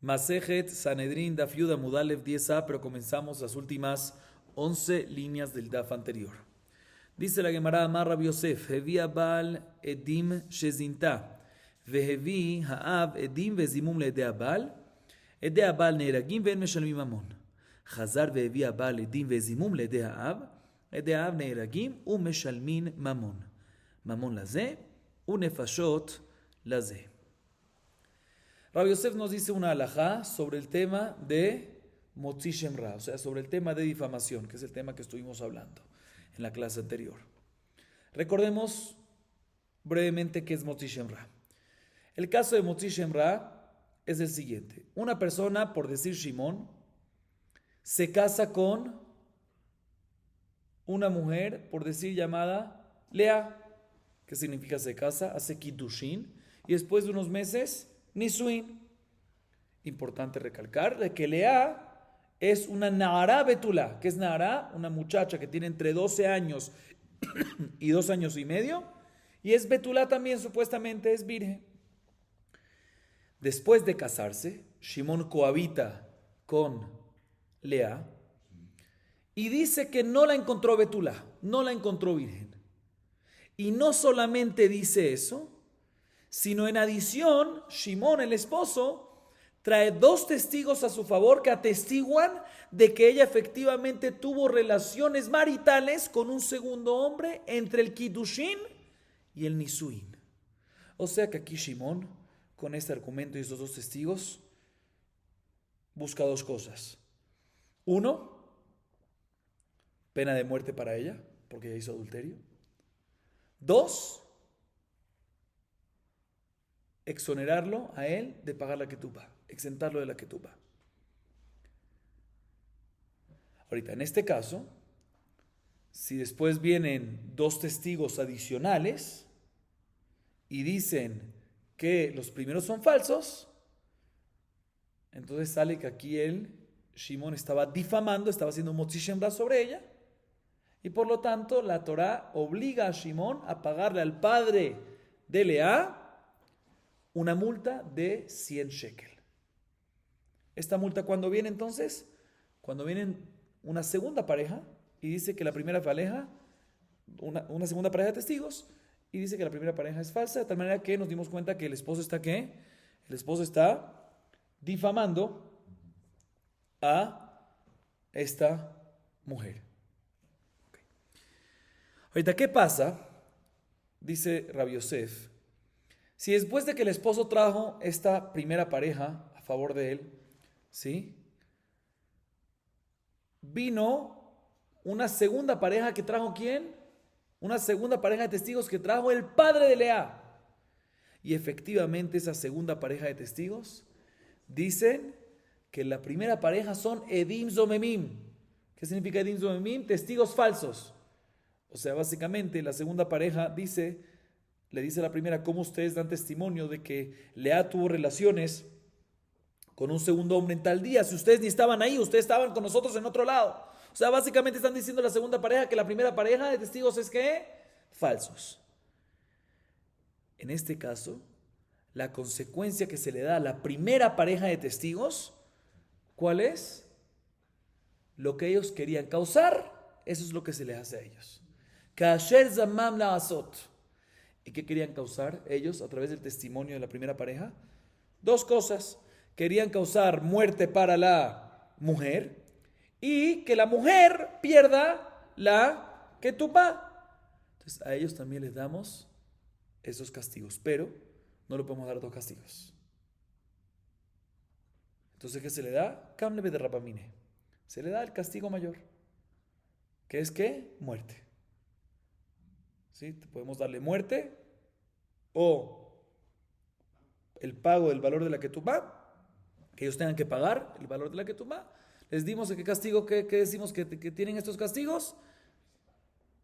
Masejet Sanedrin Daf Yud Amud Aleph 10a, pero comenzamos las últimas 11 líneas del Daf anterior. Dice la Gemara Amar Rabbi Yosef, Hevi Abal Edim Shezinta, Vehevi Haav Edim Vezimum Le'edei Abal, Edei Abal Neiragim Ve'en Meshalmim Mamon. Chazar Vehevi Abal Edim Vezimum Le'edei Haav, Edei Haav Neiragim U'Meshalmin Mamon. Mamon Lazeh, U'Nefashot Lazeh. Rabbi Yosef nos dice una halajá sobre el tema de Motzi Shem Ra, o sea, sobre el tema de difamación, que es el tema que estuvimos hablando en la clase anterior. Recordemos brevemente qué es Motzi Shem Ra. El caso de Motzi Shem Ra es el siguiente. Una persona, por decir Shimón, se casa con una mujer, por decir llamada Lea. ¿Qué significa se casa? Hace Kiddushin y después de unos meses Nisuin. Importante recalcar de que Lea es una Nahara Betula. ¿Qué es Nahara? Una muchacha que tiene entre 12 años y 2 años y medio. Y es Betula también, supuestamente es virgen. Después de casarse, Shimón cohabita con Lea y dice que no la encontró Betula, no la encontró virgen. Y no solamente dice eso, sino en adición, Shimón, el esposo, trae 2 testigos a su favor que atestiguan de que ella efectivamente tuvo relaciones maritales con un segundo hombre entre el Kiddushin y el Nisuin. O sea que aquí Shimón, con este argumento y estos 2 testigos, busca 2 cosas. 1, pena de muerte para ella, porque ella hizo adulterio. 2, exonerarlo a él de pagar la ketubá, exentarlo de la ketubá. Ahorita, en este caso, si después vienen 2 testigos adicionales y dicen que los primeros son falsos, entonces sale que aquí Shimón estaba difamando, estaba haciendo Motzi Shem Ra sobre ella, y por lo tanto la Torá obliga a Shimón a pagarle al padre de Lea una multa de 100 shekel. Esta multa, ¿cuándo viene entonces? Cuando viene una segunda pareja y dice que la primera pareja, una segunda pareja de testigos, y dice que la primera pareja es falsa, de tal manera que nos dimos cuenta que el esposo está ¿qué? El esposo está difamando a esta mujer. Okay. Ahorita, ¿qué pasa? Dice Rabbi Yosef. Si después de que el esposo trajo esta primera pareja a favor de él, ¿sí? Vino una segunda pareja que trajo ¿quién? Una segunda pareja de testigos que trajo el padre de Lea. Y efectivamente esa segunda pareja de testigos dicen que la primera pareja son Edim Zomemim. ¿Qué significa Edim Zomemim? Testigos falsos. O sea, básicamente la segunda pareja le dice a la primera, ¿cómo ustedes dan testimonio de que Lea tuvo relaciones con un segundo hombre en tal día? Si ustedes ni estaban ahí, ustedes estaban con nosotros en otro lado. O sea, básicamente están diciendo la segunda pareja que la primera pareja de testigos es ¿qué? Falsos. En este caso, la consecuencia que se le da a la primera pareja de testigos, ¿cuál es? Lo que ellos querían causar, eso es lo que se les hace a ellos. Kasher zamam la asot. ¿Y qué querían causar ellos a través del testimonio de la primera pareja? 2 cosas. Querían causar muerte para la mujer y que la mujer pierda la ketubá. Entonces a ellos también les damos esos castigos, pero no le podemos dar 2 castigos. Entonces, ¿qué se le da? Kamlebe de Rapamine. Se le da el castigo mayor. ¿Qué es qué? Muerte. ¿Sí? Podemos darle muerte o el pago del valor de la ketubá, que ellos tengan que pagar el valor de la ketubá. Les dimos el castigo que decimos que tienen estos castigos,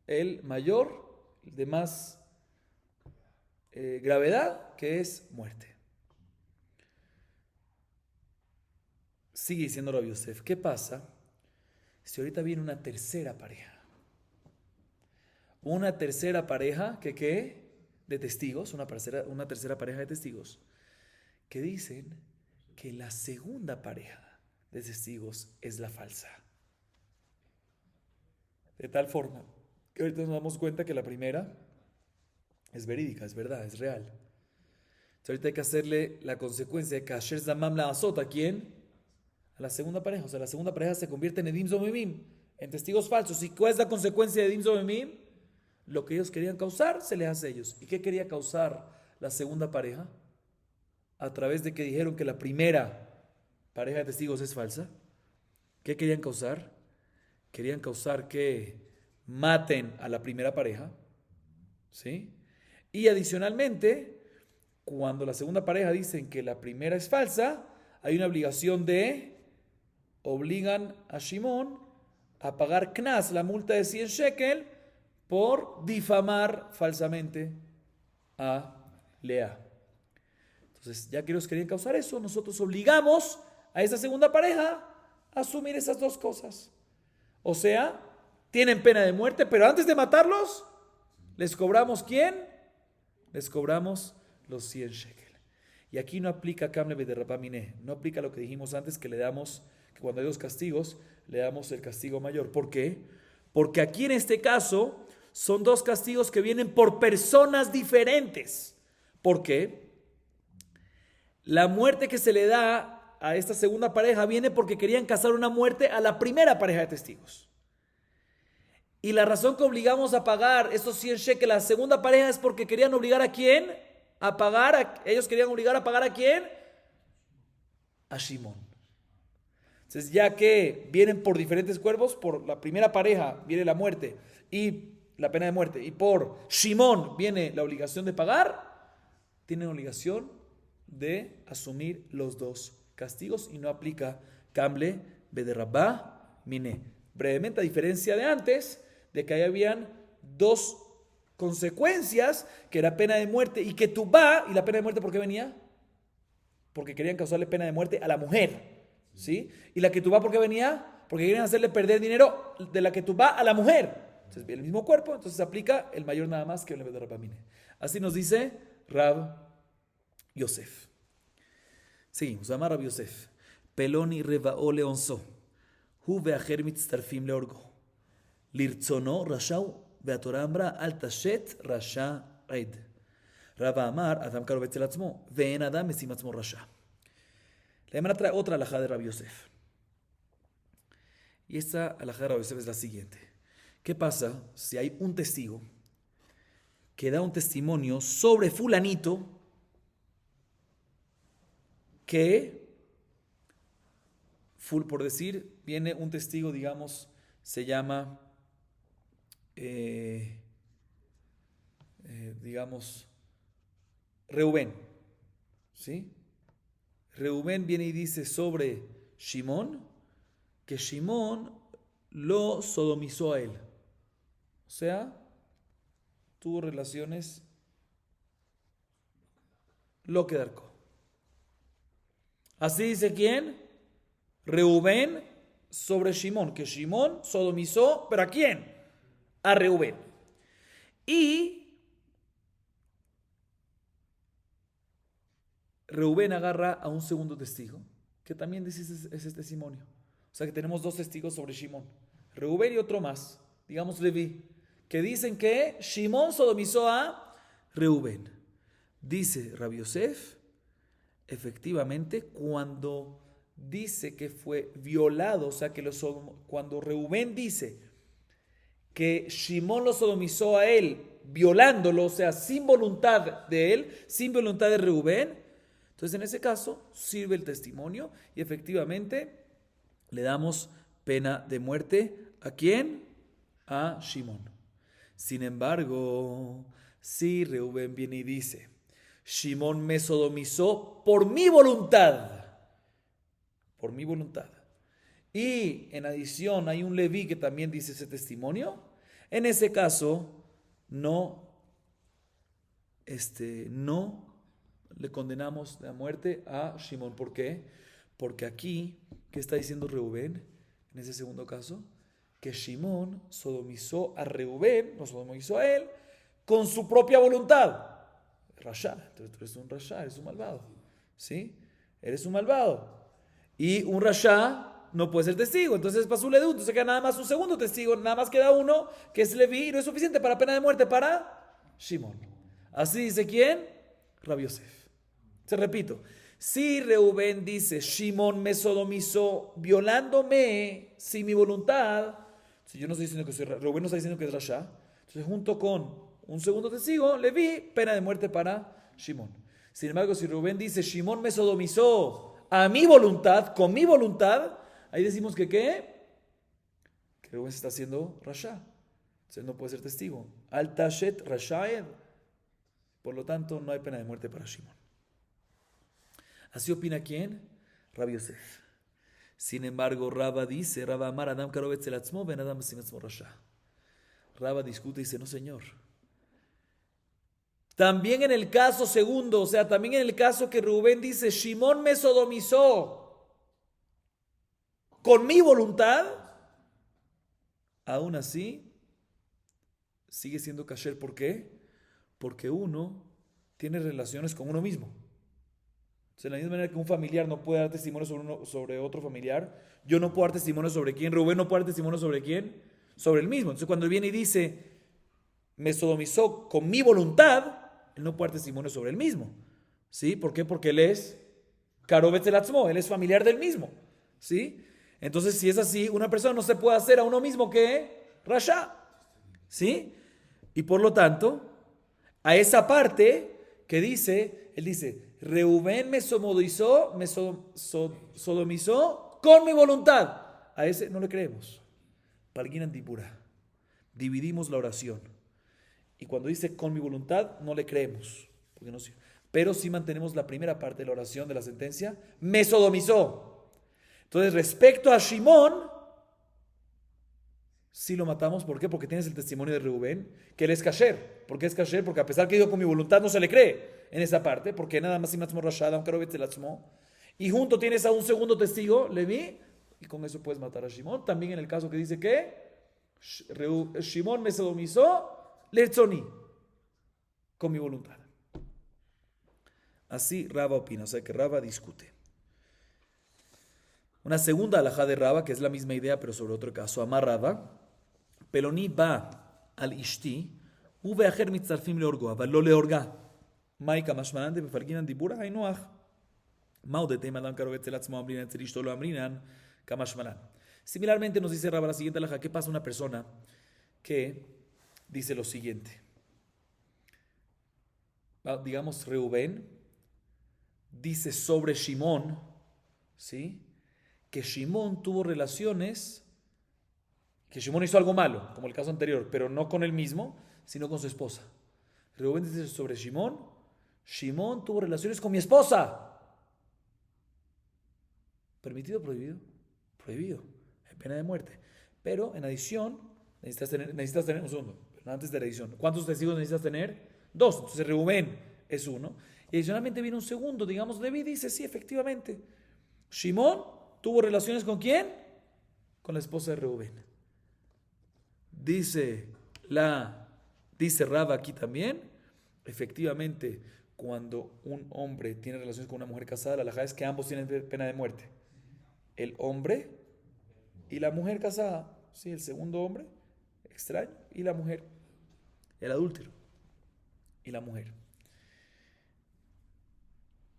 el mayor, el de más gravedad, que es muerte. Sigue diciendo Rabbi Yosef, ¿qué pasa si ahorita viene una tercera pareja? Una tercera pareja de testigos, una tercera pareja de testigos, que dicen que la segunda pareja de testigos es la falsa. De tal forma que ahorita nos damos cuenta que la primera es verídica, es verdad, es real. Entonces ahorita hay que hacerle la consecuencia de Kasher Zamam la Azot. ¿A quién? A la segunda pareja. O sea, la segunda pareja se convierte en Edim Zomimim, en testigos falsos. ¿Y cuál es la consecuencia de Edim Zomimim? Lo que ellos querían causar se les hace a ellos. ¿Y qué quería causar la segunda pareja? A través de que dijeron que la primera pareja de testigos es falsa. ¿Qué querían causar? Querían causar que maten a la primera pareja, ¿sí? Y adicionalmente, cuando la segunda pareja dicen que la primera es falsa, hay una obligación obligan a Shimón a pagar knas, la multa de 100 shekel, por difamar falsamente a Lea. Entonces, ya que ellos querían causar eso, nosotros obligamos a esa segunda pareja a asumir esas dos cosas. O sea, tienen pena de muerte, pero antes de matarlos, les cobramos ¿quién? Les cobramos los 100 shekel. Y aquí no aplica Kamle de Rapaminé, no aplica lo que dijimos antes, que le damos, que cuando hay dos castigos, le damos el castigo mayor. ¿Por qué? Porque aquí en este caso son dos castigos que vienen por personas diferentes. ¿Por qué? La muerte que se le da a esta segunda pareja viene porque querían causar una muerte a la primera pareja de testigos. Y la razón que obligamos a pagar esos 100 shekel a la segunda pareja es porque querían obligar a quién? Ellos querían obligar a pagar a quién? A Shimón. Entonces, ya que vienen por diferentes cuerpos, por la primera pareja viene la muerte y la pena de muerte, y por Shimón viene la obligación de pagar, tienen obligación de asumir los dos castigos y no aplica Kamle Bederabá Mine. Brevemente, a diferencia de antes, de que ahí habían dos consecuencias, que era pena de muerte y que Tubá, y la pena de muerte ¿por qué venía? Porque querían causarle pena de muerte a la mujer, ¿sí? Y la que Tubá ¿por qué venía? Porque querían hacerle perder dinero de la que Tubá a la mujer. Entonces, el mismo cuerpo, entonces se aplica el mayor nada más que el de Rabamine. Así nos dice Rab Yosef. Seguimos. Amar Rab Yosef. Peloni revao leonzo. Hu veacher mitztarfim leorgo. Lirtzono rashau veatorah amra al tashet rasha ed. Rab Amar Adam karo betzel atzmo. Ve'en Adam mesim atzmo rasha. La Gemara trae otra alajá de Rab Yosef. Y esta alajá de Rab Yosef es la siguiente. ¿Qué pasa si hay un testigo que da un testimonio sobre fulanito que, por decir, viene un testigo, digamos, se llama, digamos, Reubén, ¿sí? Reubén viene y dice sobre Shimón que Shimón lo sodomizó a él. O sea, tuvo relaciones lo que darcó. Así dice quién? Reubén sobre Shimón, que Shimón sodomizó, ¿pero a quién? A Reubén. Y Reubén agarra a un segundo testigo, que también dice ese testimonio. O sea que tenemos dos testigos sobre Shimón. Reubén y otro más, digamos Leví, que dicen que Shimón sodomizó a Reubén. Dice Rabbi Yosef, efectivamente, cuando dice que fue violado, o sea que cuando Reubén dice que Shimón lo sodomizó a él, violándolo, o sea, sin voluntad de él, sin voluntad de Reubén, entonces en ese caso sirve el testimonio y efectivamente le damos pena de muerte. ¿A quién? A Shimón. Sin embargo, si Reubén viene y dice, Shimón me sodomizó por mi voluntad, y en adición hay un Leví que también dice ese testimonio, en ese caso no le condenamos a muerte a Shimón. ¿Por qué? Porque aquí, ¿qué está diciendo Reubén en ese segundo caso? Que Shimón sodomizó a Reubén, no sodomizó a él, con su propia voluntad. Rasha, entonces tú eres un rasha, eres un malvado, ¿sí? eres un malvado. Y un rasha no puede ser testigo, entonces pasó un ledú, entonces queda nada más un segundo testigo, nada más queda uno, que es Leví, y no es suficiente para pena de muerte para Shimon. Así dice ¿quién? Rabbi Yosef. Se repito, si Reubén dice, Shimon me sodomizó violándome sin mi voluntad, si yo no estoy diciendo que soy Reubén no está diciendo que es rasha, entonces junto con un segundo testigo, Leví, pena de muerte para Shimon. Sin embargo, si Reubén dice, Shimon me sodomizó a mi voluntad, con mi voluntad, ahí decimos que ¿qué? Que Reubén se está haciendo rasha. Entonces no puede ser testigo. Al tashet rashaed. Por lo tanto, no hay pena de muerte para Shimon. ¿Así opina quién? Rabbi Yosef. Sin embargo, Rabba dice, Rabba Amar Adam Karovetz el Atzmo, Ben Adam Sim Atzmo Rasha. Rabba discute y dice, no señor. También en el caso segundo, o sea, también en el caso que Rubén dice, Shimon me sodomizó con mi voluntad, aún así, sigue siendo kasher. ¿Por qué? Porque uno tiene relaciones con uno mismo. O sea, de la misma manera que un familiar no puede dar testimonio sobre otro familiar, yo no puedo dar testimonio sobre quién, Rubén no puede dar testimonio sobre quién, sobre el mismo. Entonces cuando él viene y dice, me sodomizó con mi voluntad, él no puede dar testimonio sobre el mismo. ¿Sí? ¿Por qué? Porque él es Karovetz el Atzmo, él es familiar del mismo. ¿Sí? Entonces si es así, una persona no se puede hacer a uno mismo que Rasha. ¿Sí? Y por lo tanto, a esa parte que dice, él dice, Reubén me sodomizó, sodomizó con mi voluntad. A ese no le creemos. Palguinan dipura. Dividimos la oración. Y cuando dice con mi voluntad, no le creemos. Porque no, pero sí mantenemos la primera parte de la oración de la sentencia. Me sodomizó. Entonces, respecto a Shimón, sí lo matamos. ¿Por qué? Porque tienes el testimonio de Reubén, que él es kasher. ¿Por qué es kasher? Porque a pesar que dijo con mi voluntad, no se le cree en esa parte, porque nada más Simatzmo Rashad, aunque Karovetz el Atzmo. Y junto tienes a un segundo testigo, Leví, y con eso puedes matar a Shimón. También en el caso que dice que Shimón me sodomizó, Lerzoni, con mi voluntad. Así Raba opina, o sea que Raba discute. Una segunda alajá de Raba, que es la misma idea, pero sobre otro caso. Amar Raba, Peloni va al Ishti, ובאחר מצטרפים להורגו, אבל לא להורגה. מהי כמשמען דמפלגינן דיבורה? היינו אח. מהו דתיהם אדם קרוב אצל עצמו אמרינן, אצל אשתו לא אמרינן, כמשמען. Similarmente nos dice Rabba la siguiente alajá. ¿Qué pasa una persona que dice lo siguiente? Digamos, Reubén dice sobre Shimón, ¿sí? Que Shimón tuvo relaciones, que Shimón hizo algo malo, como el caso anterior, pero no con él mismo, sino con su esposa. Reubén dice sobre Shimón, Shimón tuvo relaciones con mi esposa. ¿Permitido o prohibido? Prohibido. Es pena de muerte. Pero en adición, necesitas tener un segundo, antes de la adición. ¿Cuántos testigos necesitas tener? 2. Entonces Reubén es 1. Y adicionalmente viene un segundo, digamos, Leví dice, sí, efectivamente. Shimón tuvo relaciones ¿con quién? Con la esposa de Reubén. Dice Raba aquí también, efectivamente, cuando un hombre tiene relaciones con una mujer casada, la halajá es que ambos tienen pena de muerte. El hombre y la mujer casada, sí, el segundo hombre, extraño, y la mujer, el adúltero, y la mujer.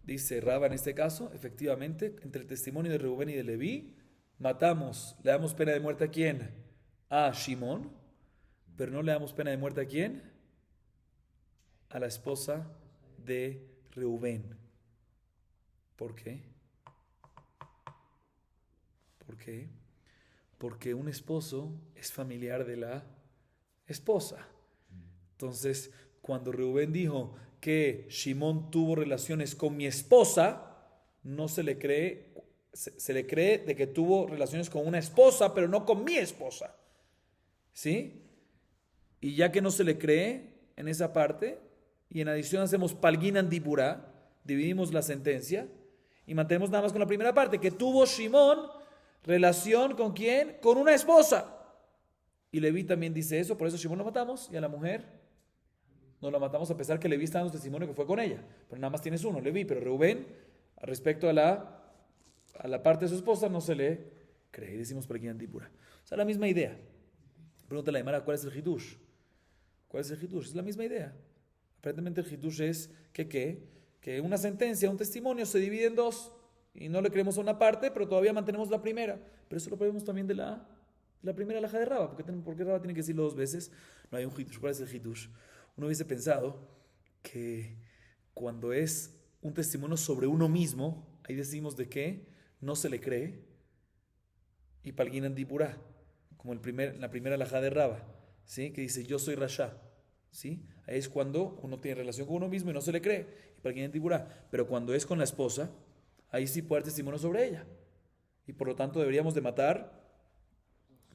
Dice Raba en este caso, efectivamente, entre el testimonio de Reubén y de Leví, le damos pena de muerte ¿a quién? A Shimón, pero no le damos pena de muerte ¿a quién? A la esposa de Reubén. ¿Por qué? ¿Por qué? Porque un esposo es familiar de la esposa. Entonces, cuando Reubén dijo que Shimón tuvo relaciones con mi esposa, no se le cree, se le cree de que tuvo relaciones con una esposa, pero no con mi esposa. ¿Sí? Y ya que no se le cree en esa parte, y en adición hacemos palginan dibura, dividimos la sentencia, y mantenemos nada más con la primera parte, que tuvo Shimón relación ¿con quién? Con una esposa. Y Leví también dice eso, por eso Shimón lo matamos, y a la mujer no la matamos a pesar que Leví está dando testimonio que fue con ella. Pero nada más tienes uno, Leví, pero Reubén, respecto a la parte de su esposa no se le cree. Y decimos por aquí antipura. O sea, la misma idea. Pregúntale a la Gemara, ¿cuál es el Hidush? ¿Cuál es el Hidush? Es la misma idea. Aparentemente el Hidush es que una sentencia, un testimonio se divide en dos y no le creemos a una parte, pero todavía mantenemos la primera. Pero eso lo podemos también de la primera alhaja de Raba. ¿Por qué Raba tiene que decirlo dos veces? No hay un Hidush. ¿Cuál es el Hidush? Uno hubiese pensado que cuando es un testimonio sobre uno mismo, ahí decimos de que no se le cree, y palguinan dipurá, como la primera alhaja de Raba, ¿sí? Que dice yo soy Rasha, ¿sí? Ahí es cuando uno tiene relación con uno mismo y no se le cree, y palguinan dipurá. Pero cuando es con la esposa, ahí sí puede dar testimonio sobre ella, y por lo tanto deberíamos de matar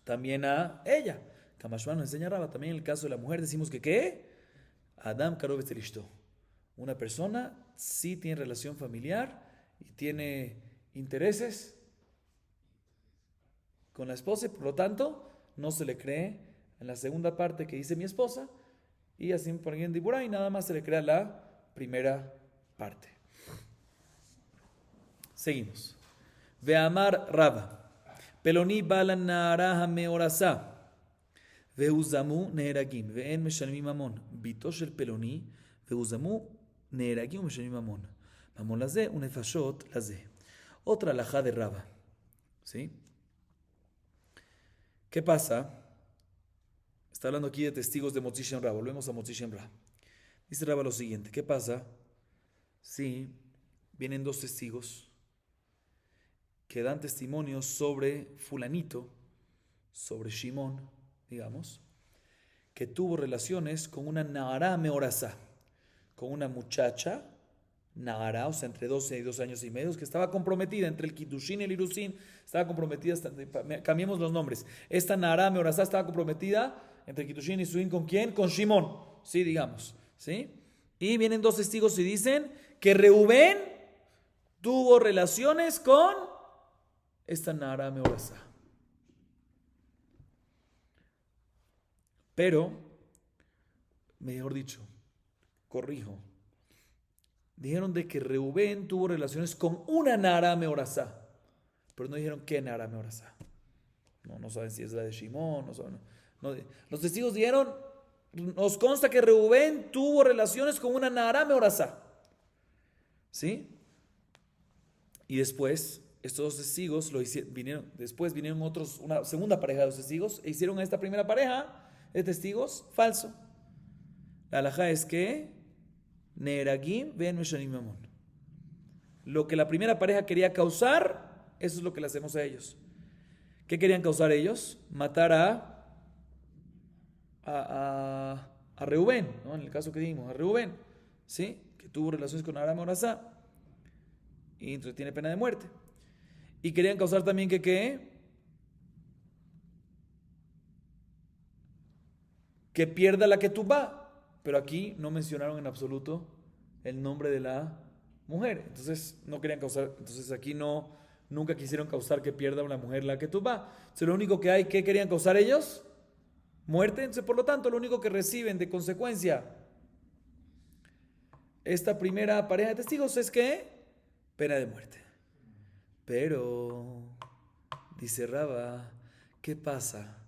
también a ella. Kamashwan nos enseña Raba, también en el caso de la mujer decimos que ¿qué? Adam Karov Estelishto. Una persona sí tiene relación familiar y tiene intereses con la esposa y por lo tanto no se le cree en la segunda parte que dice mi esposa y así por alguien dibura y nada más se le crea la primera parte. Seguimos. Veamar Raba. Peloni balan naraha meorasa. והוזמו נהרגים, ואין משלמים ממון. ביתו של פלוני, והוזמו נהרגים ומשלמים ממון. ממון לזה ונפשות לזה. Otra alajá de Raba. ¿Sí? ¿Qué pasa? Está hablando aquí de testigos de Motzi Shem Ra. Volvemos a Motzi Shem Ra. Dice Raba lo siguiente. ¿Qué pasa? Si vienen dos testigos que dan testimonio sobre fulanito, sobre Shimón, digamos, que tuvo relaciones con una Nahara Meorasá, con una muchacha, Nahara, o sea, entre 12 y 2 años y medio, que estaba comprometida entre el Kiddushin y el Irusin, estaba comprometida, cambiemos los nombres, esta Nahara Meorasá estaba comprometida entre el Kiddushin y Irusin, ¿con quién? Con Shimón, sí, digamos, ¿sí? Y vienen dos testigos y dicen que Reubén tuvo relaciones con esta Nahara Meorasá. Pero, mejor dicho, corrijo, dijeron de que Reubén tuvo relaciones con una Nahara Meorasá, pero no dijeron qué Nahara Meorasá. No saben si es la de Shimón, no saben. No. Los testigos dijeron, nos consta que Reubén tuvo relaciones con una Nahara Meorasá. ¿Sí? Y después, estos dos testigos vinieron otros, una segunda pareja de dos testigos, e hicieron a esta primera pareja de testigos falso. La halajá es que Neragim ven Meshanim Mamon. Lo que la primera pareja quería causar, eso es lo que le hacemos a ellos. ¿Qué querían causar ellos? Matar a Reubén, ¿no? En el caso que dimos, a Reubén, ¿sí? Que tuvo relaciones con Aram Orasá y entonces tiene pena de muerte. Y querían causar también que pierda la ketubá, pero aquí no mencionaron en absoluto el nombre de la mujer, entonces no querían causar, entonces aquí nunca quisieron causar que pierda una mujer la ketubá. Entonces lo único que hay, ¿qué querían causar ellos? Muerte. Entonces por lo tanto lo único que reciben de consecuencia esta primera pareja de testigos es que pena de muerte. Pero dice Raba, ¿qué pasa?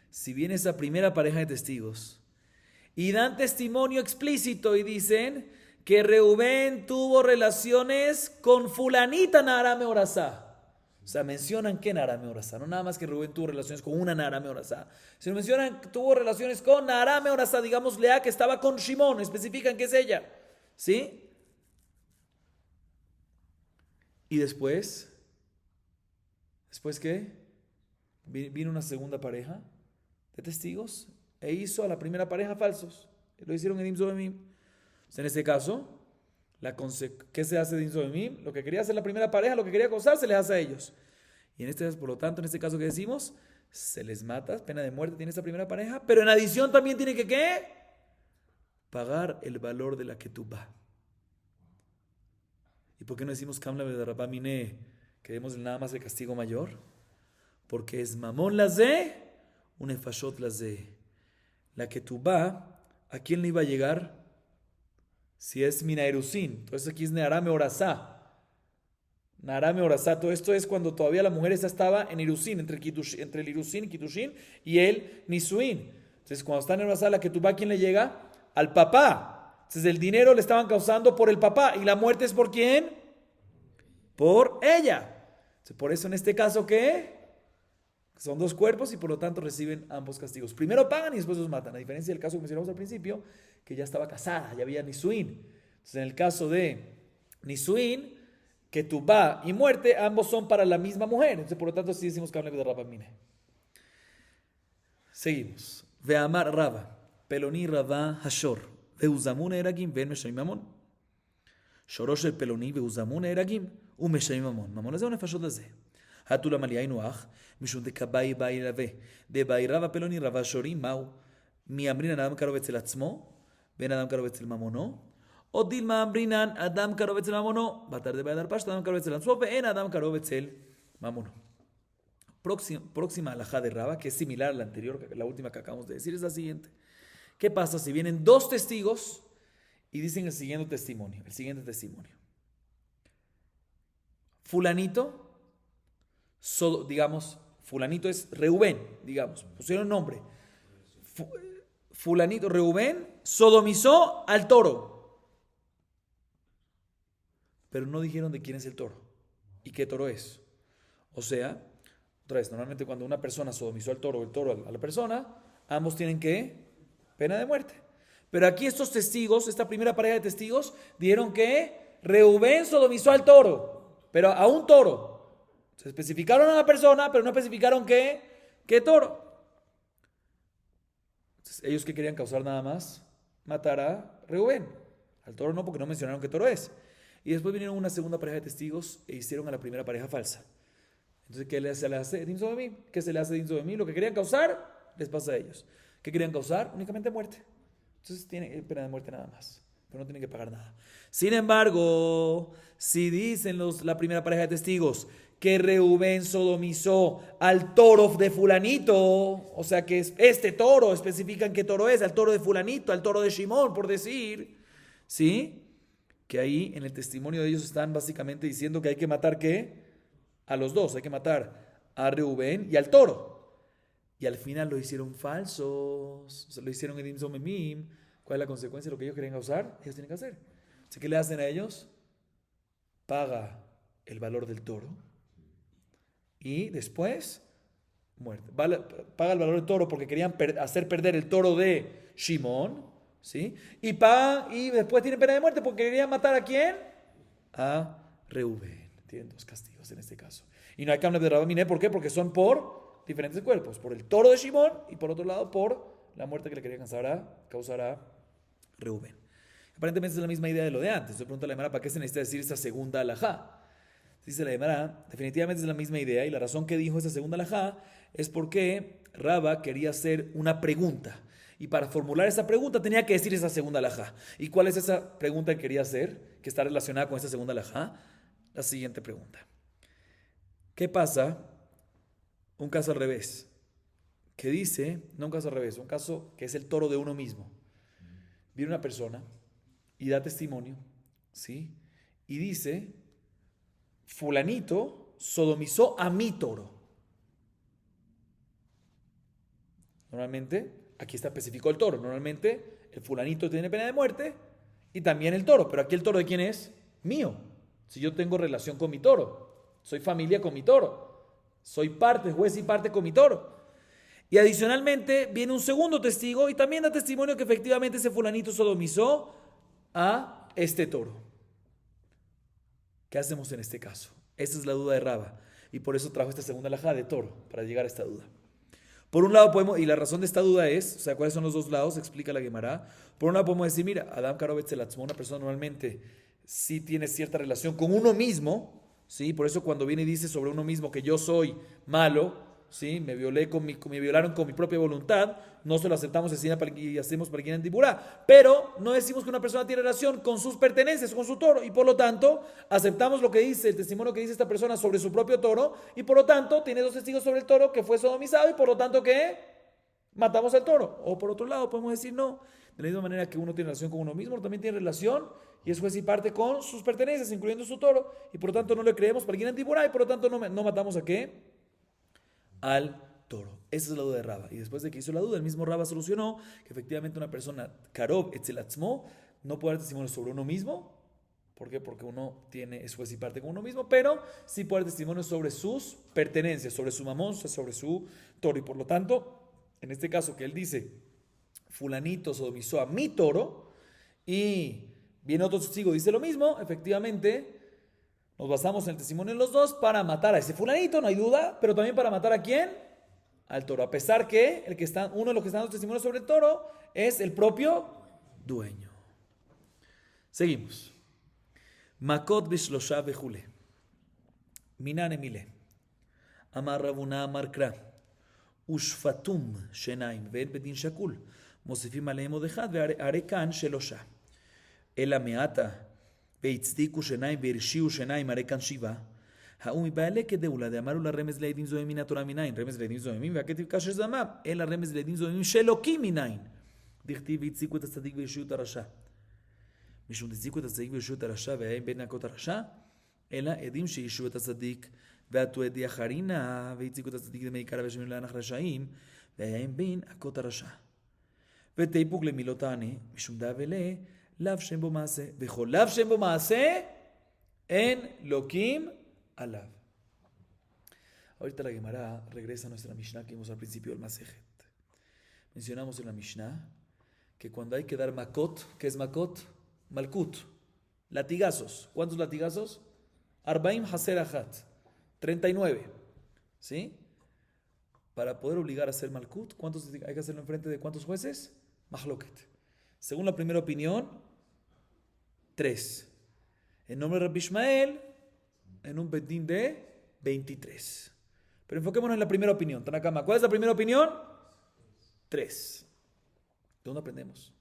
Si viene esa primera pareja de testigos y dan testimonio explícito y dicen que Reubén tuvo relaciones con fulanita Nahara Meorasá. O sea, mencionan que Nahara Meorasá, no nada más que Reubén tuvo relaciones con una Nahara Meorasá, sino mencionan que tuvo relaciones con Nahara Meorasá, digamos Lea que estaba con Shimón, especifican que es ella. ¿Sí? Y después ¿qué? Vino una segunda pareja de testigos e hizo a la primera pareja falsos. Lo hicieron en Imzobemim. En este caso, ¿qué se hace de Imzobemim? Lo que quería hacer la primera pareja, lo que quería causar, se les hace a ellos. Y por lo tanto, en este caso que decimos, se les mata, pena de muerte tiene esta primera pareja, pero en adición también tiene que ¿qué? Pagar el valor de la ketubá. ¿Y por qué no decimos Kamla de Rabá Miné, que demos nada más el castigo mayor? Porque es mamón lazé, un efashot lazé. La ketubá, ¿a quién le iba a llegar? Si es Minaerusin, entonces aquí es Nehará Meorasá. Narame Orasato. Esto es cuando todavía la mujer esa estaba en Irusín, entre el Irusín y Kitushin y el Nisuín. Entonces, cuando está en Orasá, la Ketubá, ¿quién le llega? Al papá. Entonces, el dinero le estaban causando por el papá. ¿Y la muerte es por quién? Por ella. Entonces, por eso en este caso, ¿qué? Son dos cuerpos y por lo tanto reciben ambos castigos. Primero pagan y después los matan. A diferencia del caso que mencionamos al principio, que ya estaba casada, ya había Nisuín. Entonces, en el caso de Nisuín, Ketubá y muerte, ambos son para la misma mujer. Entonces, por lo tanto, sí decimos que hablan de Rabamine. Seguimos. Veamar Raba, Peloni Rabá Hashor, Veuzamun Eragim, Ven Meshaim Mamon. Shorosh el Peloni, Veuzamun Eragim, Umeshaim Mamon. Mamon es de una fashot de ze. Hatula Maliainu Ach, Mishun de Kabai Bairave, de Bairava Peloni Rabá Shorim, Mau, Mi Amrin Adam Karovetz el Atzmo, Ben Adam Karovetz el Mamono. O Dilma Ambrinan, Adam Karovetz el Mamono, Batar de Baidar Pashta, Adam Karovetz el Atzmo, En Adam Karovetz el Mamono. Próxima alajá de Raba, que es similar a la anterior, la última que acabamos de decir, es la siguiente. ¿Qué pasa si vienen dos testigos y dicen el siguiente testimonio? Fulanito, digamos, fulanito es Reubén, digamos, pusieron nombre. Fulanito, Reubén, sodomizó al toro. Pero no dijeron de quién es el toro y qué toro es. O sea, otra vez, normalmente cuando una persona sodomizó al toro o el toro a la persona, ambos tienen que pena de muerte. Pero aquí estos testigos, esta primera pareja de testigos, dijeron que Reubén sodomizó al toro, pero a un toro. Se especificaron a la persona, pero no especificaron qué toro. Entonces, ellos que querían causar nada más, matar a Reubén. Al toro no, porque no mencionaron qué toro es. Y después vinieron una segunda pareja de testigos e hicieron a la primera pareja falsa. Entonces, ¿qué se le hace Dinso de mí? ¿Qué se le hace Dinso de mí? Lo que querían causar, les pasa a ellos. ¿Qué querían causar? Únicamente muerte. Entonces, tienen pena de muerte nada más. Pero no tienen que pagar nada. Sin embargo, si dicen la primera pareja de testigos que Reubén sodomizó al toro de fulanito, o sea que es este toro, especifican qué toro es, al toro de fulanito, al toro de Shimón, por decir, ¿sí? Que ahí en el testimonio de ellos están básicamente diciendo que hay que matar, ¿qué? A los dos, hay que matar a Reubén y al toro. Y al final lo hicieron falsos, o sea, lo hicieron en Imzomemim. ¿Cuál es la consecuencia de lo que ellos querían causar? Ellos tienen que hacer. Así que, ¿qué le hacen a ellos? Paga el valor del toro y después muerte. Paga el valor del toro porque querían hacer perder el toro de Shimón, ¿sí? Y después tienen pena de muerte porque querían matar ¿a quién? A Reubén. Tienen dos castigos en este caso. Y no hay que hablar de Rabamine, ¿por qué? Porque son por diferentes cuerpos. Por el toro de Shimón y por otro lado por la muerte que le quería causar a Reubén. Aparentemente es la misma idea de lo de antes. Yo pregunto a la Gemara, ¿para qué se necesita decir esta segunda alajá? Dice la Gemara, definitivamente es la misma idea y la razón que dijo esta segunda alajá es porque Raba quería hacer una pregunta. Y para formular esa pregunta tenía que decir esa segunda alajá. ¿Y cuál es esa pregunta que quería hacer? Que está relacionada con esta segunda alajá. La siguiente pregunta. ¿Qué pasa? Un caso al revés. Que dice, no un caso al revés, un caso que es el toro de uno mismo. Viene una persona y da testimonio, ¿sí? Y dice, fulanito sodomizó a mi toro. Normalmente, aquí está específico el toro. Normalmente, el fulanito tiene pena de muerte y también el toro. Pero aquí el toro ¿de quién es? Mío. Si yo tengo relación con mi toro, soy familia con mi toro, soy parte, juez y parte con mi toro. Y adicionalmente viene un segundo testigo y también da testimonio que efectivamente ese fulanito sodomizó a este toro. ¿Qué hacemos en este caso? Esa es la duda de Raba y por eso trajo esta segunda alajá de toro, para llegar a esta duda. Por un lado podemos, y la razón de esta duda es, o sea, ¿cuáles son los dos lados? Explica la Gemara. Por un lado podemos decir, mira, Adam Karovetz el Atzmo, una persona normalmente sí tiene cierta relación con uno mismo, ¿sí? Por eso cuando viene y dice sobre uno mismo que yo soy malo, ¿sí? Me violaron con mi propia voluntad, no se lo aceptamos y hacemos para quien en Tiburá, pero no decimos que una persona tiene relación con sus pertenencias, con su toro, y por lo tanto aceptamos lo que dice, el testimonio que dice esta persona sobre su propio toro, y por lo tanto tiene dos testigos sobre el toro que fue sodomizado, y por lo tanto ¿qué? matamos al toro. O por otro lado, podemos decir no. De la misma manera que uno tiene relación con uno mismo, también tiene relación y es juez y parte con sus pertenencias, incluyendo su toro. Y por lo tanto no le creemos para quien antiburá y por lo tanto no matamos a qué? Al toro. Esa es la duda de Raba. Y después de que hizo la duda, el mismo Raba solucionó que efectivamente una persona, Karob Etzelatzmo, no puede dar testimonio sobre uno mismo. ¿Por qué? Porque uno es juez y parte con uno mismo, pero sí puede dar testimonio sobre sus pertenencias, sobre su mamón, sobre su toro. Y por lo tanto, en este caso que él dice, fulanito sodomizó a mi toro, y viene otro testigo y dice lo mismo, efectivamente, nos basamos en el testimonio de los dos para matar a ese fulanito, no hay duda, pero también para matar a quién? Al toro. A pesar que uno de los que están dando testimonio sobre el toro es el propio dueño. Seguimos. Makot bishlosha vejule. Minane mile. Amar Ravuna Amar Kra. Ushfatum shenaim ve'et bedin shakul. מוסיפים עליהם עוד אחד, והרי כאן שלושה. אלא מעטה, והצדיקו שניים והרשיעו שניים, הרי כאן שבעה. האו מבעלי כדאולה, דאמרו לרמז לעדים זוהים מן התורה מניין, רמז לעדים זוהים, והכתיב כאשר זמם, אלא רמז לעדים זוהים שאלוקים מניין. דכתיב והצדיקו את הצדיק והרשיעו את הרשע. משום דצדיקו את הצדיק והרשיעו את הרשע, והיה בין להכות הרשע, אלא עדים שהרשיעו את הצדיק, ועטו עדי אחרינה, והצדיקו את הצדיק דמי עיקרא ושמעו להנח רשעים, והיה בין להכות הרשע. ותיפוק למילו תענה, משום דא ולא, לאו שם בו מעשה. וכל לאו שם בו מעשה, אין לוקים עליו. Ahorita la Gemara regresa a nuestra Mishnah que vimos al principio del Masejet. Mencionamos en la Mishnah que cuando hay que dar makot, ¿qué es makot? Malkut, latigazos. ¿Cuántos latigazos? Arbaim haser achat, 39. ¿Sí? Para poder obligar a hacer malkut, ¿cuántos hay que hacerlo enfrente de cuántos jueces? Mahloket. Según la primera opinión, 3. En nombre de Rabbi Ishmael, en un bedín de 23. Pero enfoquémonos en la primera opinión. Tanakama, ¿cuál es la primera opinión? 3. ¿De dónde aprendemos?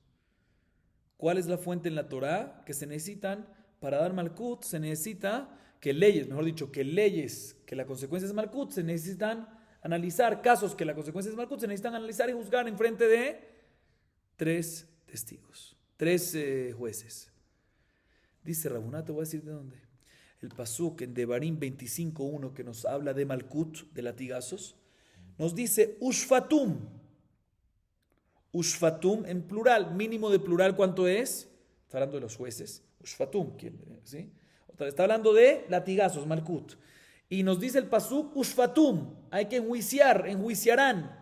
¿Cuál es la fuente en la Torah que se necesitan para dar malkut? Se necesita que leyes, mejor dicho, que leyes, que la consecuencia es malkut, se necesitan analizar casos que la consecuencia es malkut, se necesitan analizar y juzgar en frente de 3 testigos, 3 jueces. Dice Rabuná, te voy a decir de dónde. El pasuk en Devarim 25:1 que nos habla de malkut, de latigazos, nos dice ushfatum. Ushfatum en plural, mínimo de plural, ¿cuánto es? Está hablando de los jueces. Ushfatum, ¿sí? Está hablando de latigazos, malkut. Y nos dice el pasuk ushfatum, hay que enjuiciarán.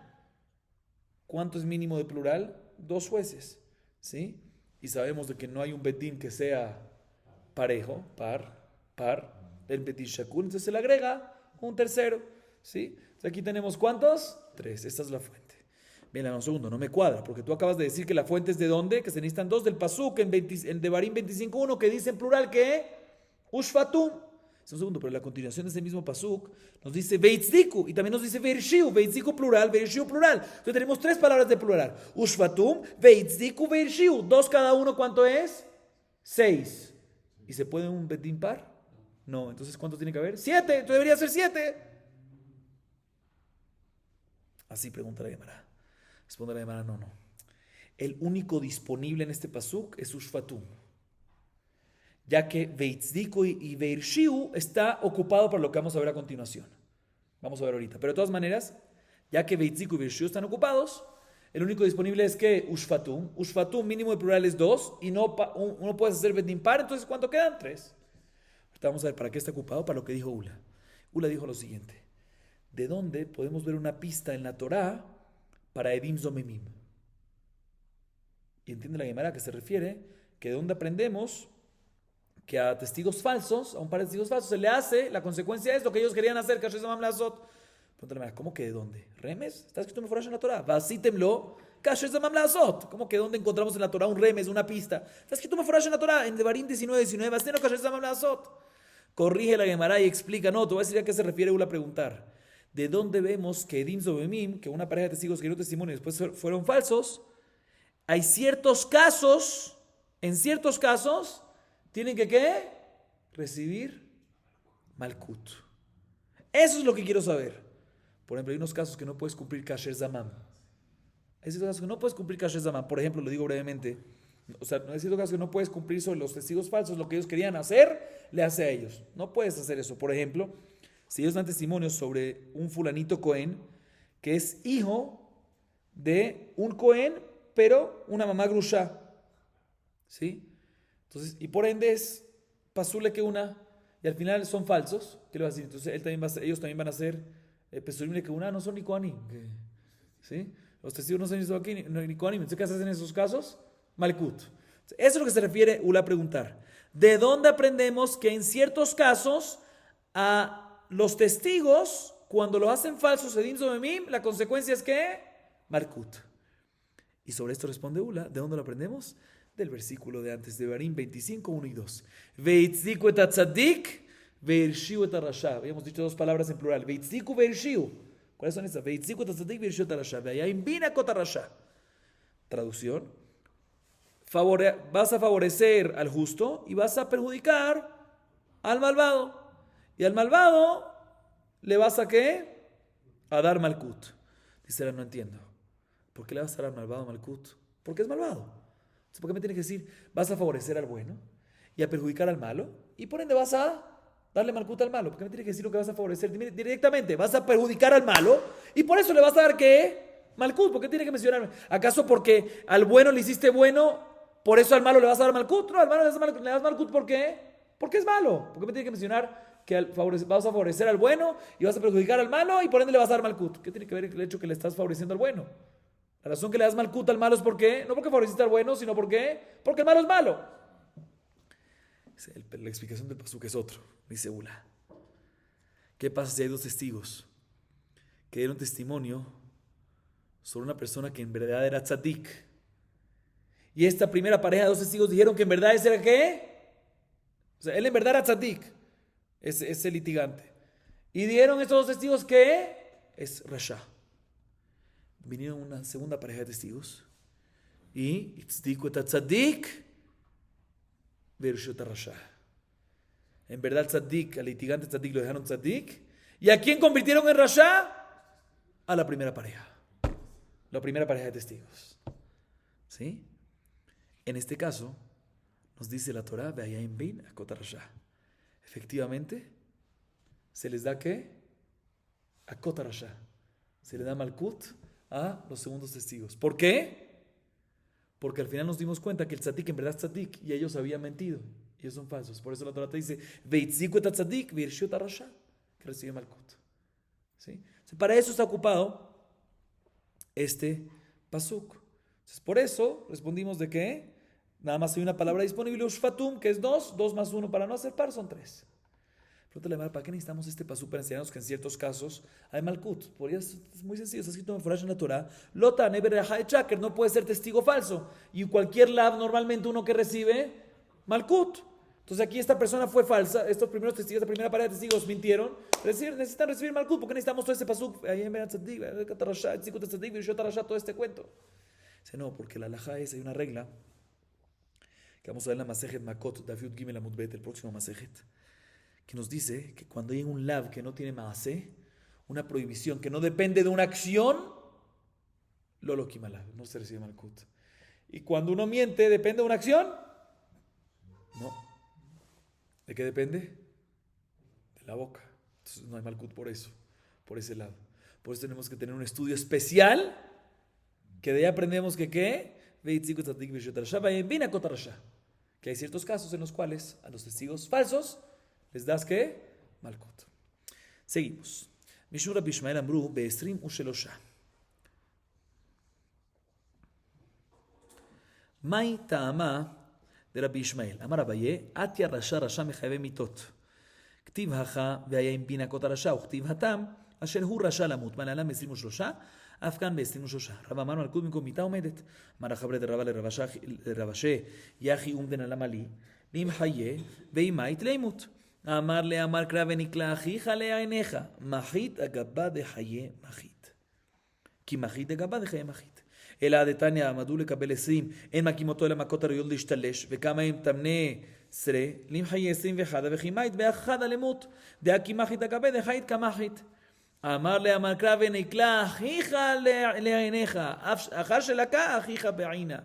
¿Cuánto es mínimo de plural? 2 jueces, ¿sí? Y sabemos de que no hay un bedín que sea parejo, par, el bedín shakul, entonces se le agrega un tercero, ¿sí? Entonces aquí tenemos ¿cuántos? 3, esta es la fuente. Bien, un segundo, no me cuadra, porque tú acabas de decir que la fuente es de ¿dónde? Que se necesitan 2 del pasuk en Devarim 25:1 que dice en plural que ushfatum. Es un segundo, pero la continuación de ese mismo pasuk nos dice veitzdiku y también nos dice vershiu, veitzdiku plural, vershiu plural. Entonces tenemos 3 palabras de plural. Ushfatum, veitzdiku, vershiu. 2 cada uno, ¿cuánto es? 6. ¿Y se puede un bedín par? No, entonces ¿cuánto tiene que haber? 7, entonces debería ser 7. Así pregunta la Gemara. Responde la Gemara, no. El único disponible en este pasuk es ushfatum, ya que Veitzdiku y Veirshiu está ocupado para lo que vamos a ver a continuación. Vamos a ver ahorita. Pero de todas maneras, ya que Veitzdiku y Veirshiu están ocupados, el único disponible es que Ushfatum. Ushfatum mínimo de plural es 2 y no uno puede hacer bedín par, entonces ¿cuánto quedan? 3. Ahorita vamos a ver para qué está ocupado, para lo que dijo Ula. Ula dijo lo siguiente. ¿De dónde podemos ver una pista en la Torá para Edim Zomemim? Y entiende la Gemara que se refiere que de dónde aprendemos que a testigos falsos, a un par de testigos falsos, se le hace, la consecuencia es lo que ellos querían hacer, ¿cómo que de dónde? ¿Remes? ¿Está escrito en la Torah? Vasítemlo, ¿cómo que de dónde encontramos en la Torah un remes, una pista? Está escrito en la Torah, en Devarim 19:19, corrige la Gemara y explica, no, te voy a decir a qué se refiere Ula a preguntar. ¿De dónde vemos que Edim Zobemim, que una pareja de testigos que dio testimonio y después fueron falsos? Hay ciertos casos, en ciertos casos, tienen que ¿qué? Recibir malkut. Eso es lo que quiero saber. Por ejemplo, hay unos casos que no puedes cumplir kasher zamam. Hay ciertos casos que no puedes cumplir Kasher Zaman. Por ejemplo, lo digo brevemente. O sea, hay ciertos casos que no puedes cumplir sobre los testigos falsos. Lo que ellos querían hacer, le hace a ellos. No puedes hacer eso. Por ejemplo, si ellos dan testimonio sobre un fulanito Cohen, que es hijo de un Cohen, pero una mamá grusha. ¿Sí? Entonces, y por ende es pasule que una, y al final son falsos. ¿Qué le va a decir? Entonces ellos también van a ser pesulim que una, no son ni Kohanim. ¿Sí? Los testigos no son ni Kohanim. Entonces, ¿qué hacen en esos casos? Malkut. Eso es lo que se refiere Ula a preguntar. ¿De dónde aprendemos que en ciertos casos a los testigos, cuando lo hacen falsos, edin zomemim, la consecuencia es que Malkut? Y sobre esto responde Ula. ¿De dónde lo aprendemos? Del versículo de antes de Barim 25, 1 y 2. Veitziku et atzadik, veirshiu et arasha. Habíamos dicho dos palabras en plural. Veitziku, veirshiu. ¿Cuáles son estas? Veitziku et atzadik, veirshiu et arasha. Veayim bina kot arasha. Traducción. Vas a favorecer al justo y vas a perjudicar al malvado. Y al malvado le vas a ¿qué? A dar malkut. Dice, no entiendo. ¿Por qué le vas a dar al malvado malkut? Porque es malvado. ¿Por qué me tiene que decir, vas a favorecer al bueno y a perjudicar al malo? Y por ende vas a darle malkut al malo. ¿Por qué me tiene que decir lo que vas a favorecer? Directamente, vas a perjudicar al malo y por eso le vas a dar ¿qué? Malkut. ¿Por qué tiene que mencionarme? ¿Acaso porque al bueno le hiciste bueno, por eso al malo le vas a dar malkut? No, al malo le das malkut ¿por qué? Porque es malo. ¿Por qué me tiene que mencionar que vas a favorecer al bueno y vas a perjudicar al malo y por ende le vas a dar malkut? ¿Qué tiene que ver el hecho que le estás favoreciendo al bueno? La razón que le das malkut al malo es ¿por qué? No porque favoreciste al bueno, sino ¿por qué? Porque el malo es malo. La explicación del pasuk es otro, dice Ula. ¿Qué pasa si hay dos testigos que dieron testimonio sobre una persona que en verdad era tzadik? Y esta primera pareja de dos testigos dijeron que en verdad ese era ¿qué? O sea, él en verdad era tzadik, ese litigante. Y dieron estos dos testigos que es rasha. Vinieron una segunda pareja de testigos y itzdiku et tzadik vershut rasha. En verdad tzadik, al litigante tzadik lo dejaron tzadik. ¿Y a quién convirtieron en rasha? A la primera pareja. La primera pareja de testigos. ¿Sí? En este caso, nos dice la Torah, ve'ayim bin akot rasha. Efectivamente, se les da ¿qué? Akot rasha. Se le da malkut a los segundos testigos. ¿Por qué? Porque al final nos dimos cuenta que el tzadik en verdad es tzadik y ellos habían mentido. Y ellos son falsos. Por eso la Torah te dice, veitziku et tzadik v'irshut rasha, que recibe malkut. ¿Sí? Para eso está ocupado este pasuk. Entonces, por eso respondimos de que nada más hay una palabra disponible, ushfatum, que es 2 más 1 para no hacer par, son 3. Pregúntale, ¿para qué necesitamos este pasú para enseñarnos que en ciertos casos hay malkut? Es muy sencillo, está escrito en Furash en la Torah. Lota, neber, chaker, no puede ser testigo falso. Y cualquier lab, normalmente uno que recibe malkut. Entonces aquí esta persona fue falsa, estos primeros testigos, la primera pareja de testigos mintieron. Necesitan recibir malkut, ¿por qué necesitamos todo este pasú? Todo este cuento. Dice, no, porque la halajá es, hay una regla que vamos a ver en la Masejet Makot, David Gimel Amud Bet, el próximo Masejet, que nos dice que cuando hay un lav que no tiene maaseh, una prohibición que no depende de una acción, lo kimalav, no se recibe malkut. Y cuando uno miente, ¿depende de una acción? No. ¿De qué depende? De la boca. Entonces no hay malkut por eso, por ese lado. Por eso tenemos que tener un estudio especial, que de ahí aprendemos que ¿qué? Que hay ciertos casos en los cuales a los testigos falsos les das ¿qué? Malkut. Seguimos. Mishum Rabbi Ishmael Amru be'esrim ushelosha. Mai ta'ama de Rabbi Ishmael. Amar Abaye, Atya rasha rasha mechayve mitot. Ktiv hacha ve'aya im bina kot rasha, uktiv hatam, asher hu rasha lamut. Malalam be'esrim ushelosha, אף כאן ב-23. רב אמרנו על קוד במקום מיתה עומדת. אמר החברי דרבה לרבשה, יחי אומדן על המלי, ואם חיה, ואימה יתלימות. אמר לאמר קרא ונקלע אחיך לעיניך, מחית אגבה דחיה מחית. כי מחית אגבה דחיה מחית. אלא הדתניא עמדו לקבל 20, אין מקימותו אלא מכות הראויות להשתלש, וכמה הם תמנה 10, למחיה 21, וכימית באחד הלמות, דהא כי מחית אגבה דחית כמחית. Amarle a Markra Benikla, hija leaneja, Ajar Shelaka, hija Beaina,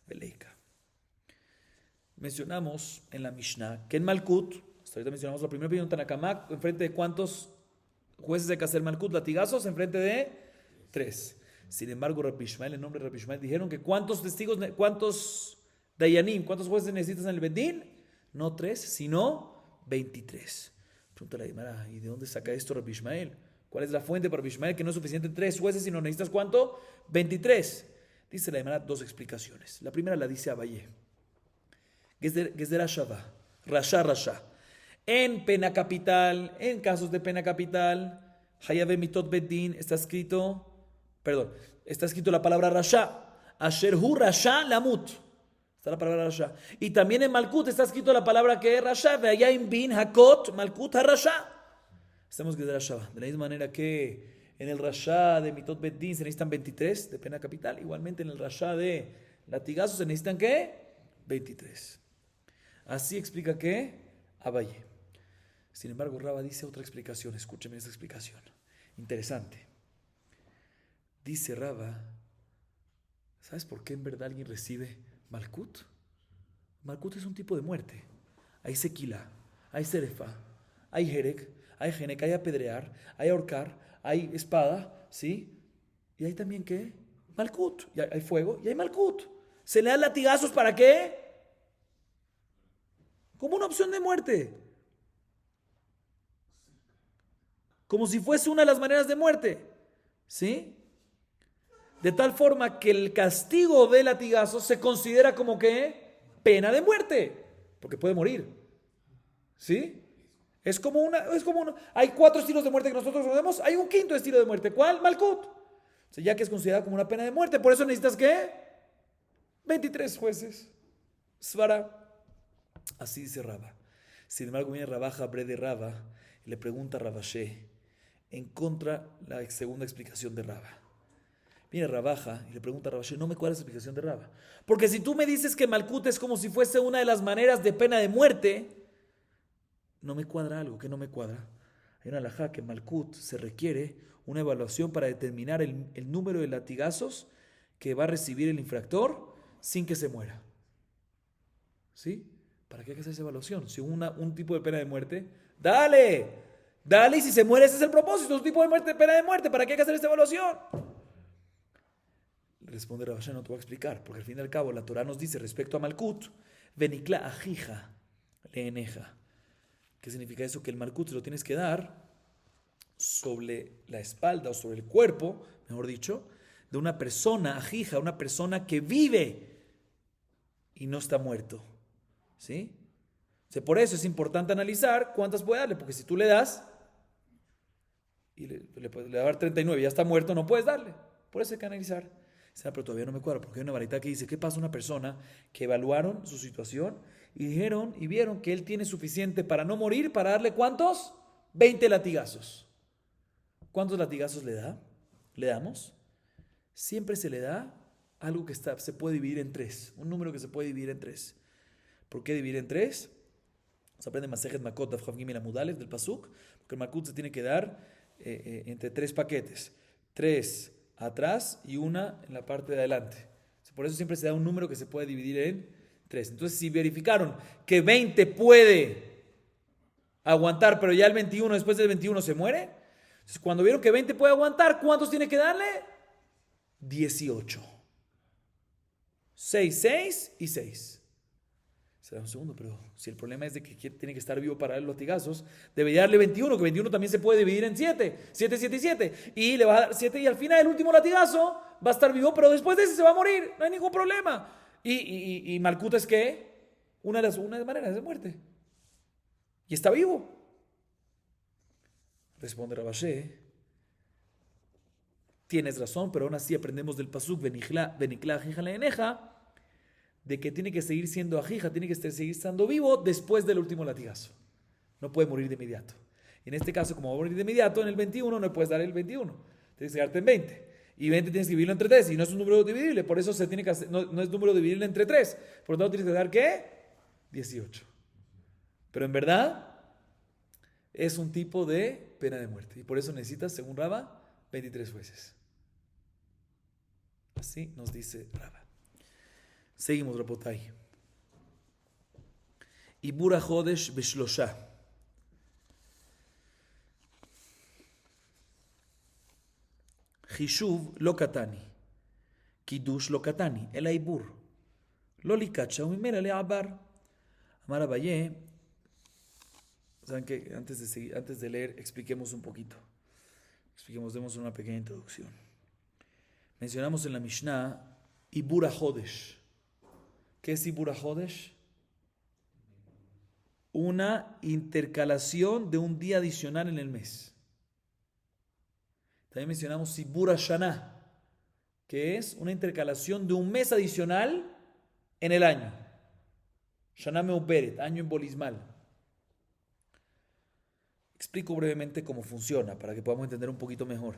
Beleika. Mencionamos en la Mishnah que en Malkut, hasta ahorita mencionamos la primera opinión de Tanakamak, enfrente de cuántos jueces hay que hacer Malkut, latigazos, enfrente de 3. Sin embargo, Rabbi Ishmael, el nombre de Rabbi Ishmael, dijeron que cuántos testigos, cuántos Dayanim, cuántos jueces necesitas en el Bedín, no 3, sino 23. Pregunta la Gemara, ¿y de dónde saca esto Rabbi Ishmael? ¿Cuál es la fuente para Rabbi Ishmael? Que no es suficiente 3 jueces, sino necesitas ¿cuánto? 23. Dice la Gemara 2 explicaciones. La primera la dice Abaye. Gezerah Shavah, Rasha. En pena capital, en casos de pena capital, Hayabe mitot bedin, está escrito la palabra Rasha. Asher hu Rasha lamut. Está la palabra Rasha. Y también en Malkut está escrito la palabra que es Rasha. Ve'ayim bin hakot Malkut ha-Rasha. Estamos que de Rasha. De la misma manera que en el Rasha de mitot bedin se necesitan 23 de pena capital. Igualmente en el Rasha de latigazos se necesitan ¿qué? 23. Así explica que Abaye. Sin embargo, Raba dice otra explicación. Escúcheme esta explicación. Interesante. Dice Raba, ¿sabes por qué en verdad alguien recibe Malkut? Malkut es un tipo de muerte. Hay sequila, hay cerefa, hay jerek, hay genek, hay apedrear, hay ahorcar, hay espada, ¿sí? Y hay también ¿qué? Malkut. Y hay fuego y hay Malkut. ¿Se le dan latigazos para qué? Como una opción de muerte. Como si fuese una de las maneras de muerte. ¿Sí? De tal forma que el castigo de latigazos se considera como que pena de muerte. Porque puede morir. ¿Sí? Es como una. Hay 4 estilos de muerte que nosotros conocemos. Hay un 5.º estilo de muerte. ¿Cuál? Malkut. O sea, ya que es considerada como una pena de muerte. Por eso necesitas ¿qué? 23 jueces. Svara. Así dice Raba. Sin embargo, viene Rabaja, Bre de Raba, y le pregunta a Rabashé en contra la segunda explicación de Raba. Viene Rabaja y le pregunta a Rabashé, no me cuadra esa explicación de Raba. Porque si tú me dices que Malkut es como si fuese una de las maneras de pena de muerte, no me cuadra algo. ¿Qué no me cuadra? Hay una halajá que en Malkut se requiere una evaluación para determinar el número de latigazos que va a recibir el infractor sin que se muera. ¿Sí? ¿Para qué hay que hacer esa evaluación? Si un tipo de pena de muerte, ¡dale! Y si se muere, ese es el propósito, es un tipo de pena de muerte, ¿para qué hay que hacer esta evaluación? Le responde Rabashé, no te voy a explicar, porque al fin y al cabo la Torah nos dice respecto a Malkut, Venikla ajija leeneja. ¿Qué significa eso? Que el Malkut se lo tienes que dar sobre la espalda o sobre el cuerpo, mejor dicho, de una persona ajija, una persona que vive y no está muerto. ¿Sí? O sea, por eso es importante analizar cuántas puede darle, porque si tú le das y le va a dar 39 y ya está muerto, no puedes darle. Por eso hay que analizar. Pero todavía no me cuadra, porque hay una varita que dice, ¿qué pasa a una persona que evaluaron su situación y dijeron y vieron que él tiene suficiente para no morir, para darle ¿cuántos? 20 latigazos. ¿Cuántos latigazos le damos? Siempre se le da algo que se puede dividir en 3, un número que se puede dividir en 3. ¿Por qué dividir en 3? Se aprende Masejet Makot, Daf Chav Gimel Amud Aleph del Pasuk, porque el Malkut se tiene que dar entre 3 paquetes. 3 atrás y una en la parte de adelante. Por eso siempre se da un número que se puede dividir en 3. Entonces, si verificaron que 20 puede aguantar, pero ya el 21, después del 21 se muere, entonces cuando vieron que 20 puede aguantar, ¿cuántos tiene que darle? 18. 6 y 6. Será un segundo, pero si el problema es de que tiene que estar vivo para dar los latigazos, debería darle 21, que 21 también se puede dividir en 7. 7, 7 y 7. Y le va a dar 7 y al final el último latigazo va a estar vivo, pero después de ese se va a morir. No hay ningún problema. Y Malkut es que una de las maneras de muerte. Y está vivo. Responde Rabashé. Tienes razón, pero aún así aprendemos del pasuk Venikla ajija leeneja, de que tiene que seguir siendo ajija, tiene que seguir estando vivo después del último latigazo. No puede morir de inmediato. Y en este caso, como va a morir de inmediato, en el 21 no puedes dar el 21. Tienes que darte en 20. Y 20 tienes que dividirlo entre 3. Y no es un número dividible. Por eso se tiene que hacer, no es número dividible entre 3. Por lo tanto, tienes que dar ¿qué? 18. Pero en verdad, es un tipo de pena de muerte. Y por eso necesitas, según Raba, 23 jueces. Así nos dice Raba. Seguimos, Rabotai. Ibura Jodesh Beshlosha. Hishuv lo katani. Kiddush lo katani. El Aibur. Lo likacha umimera le abar. Amar Abaye. Saben que antes de leer, expliquemos un poquito. Demos una pequeña introducción. Mencionamos en la Mishnah Ibura Jodesh. ¿Qué es Ibura Jodesh? Una intercalación de un día adicional en el mes. También mencionamos Ibura Shana, que es una intercalación de un mes adicional en el año. Shana Meuberet, año embolismal. Explico brevemente cómo funciona para que podamos entender un poquito mejor.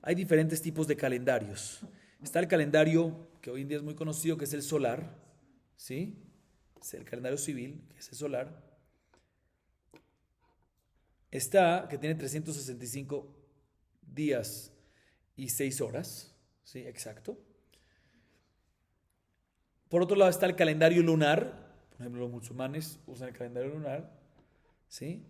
Hay diferentes tipos de calendarios. Está el calendario que hoy en día es muy conocido, que es el solar, ¿sí? Es el calendario civil, que es el solar. Está, que tiene 365 días y 6 horas, ¿sí? Exacto. Por otro lado está el calendario lunar. Por ejemplo, los musulmanes usan el calendario lunar, ¿sí?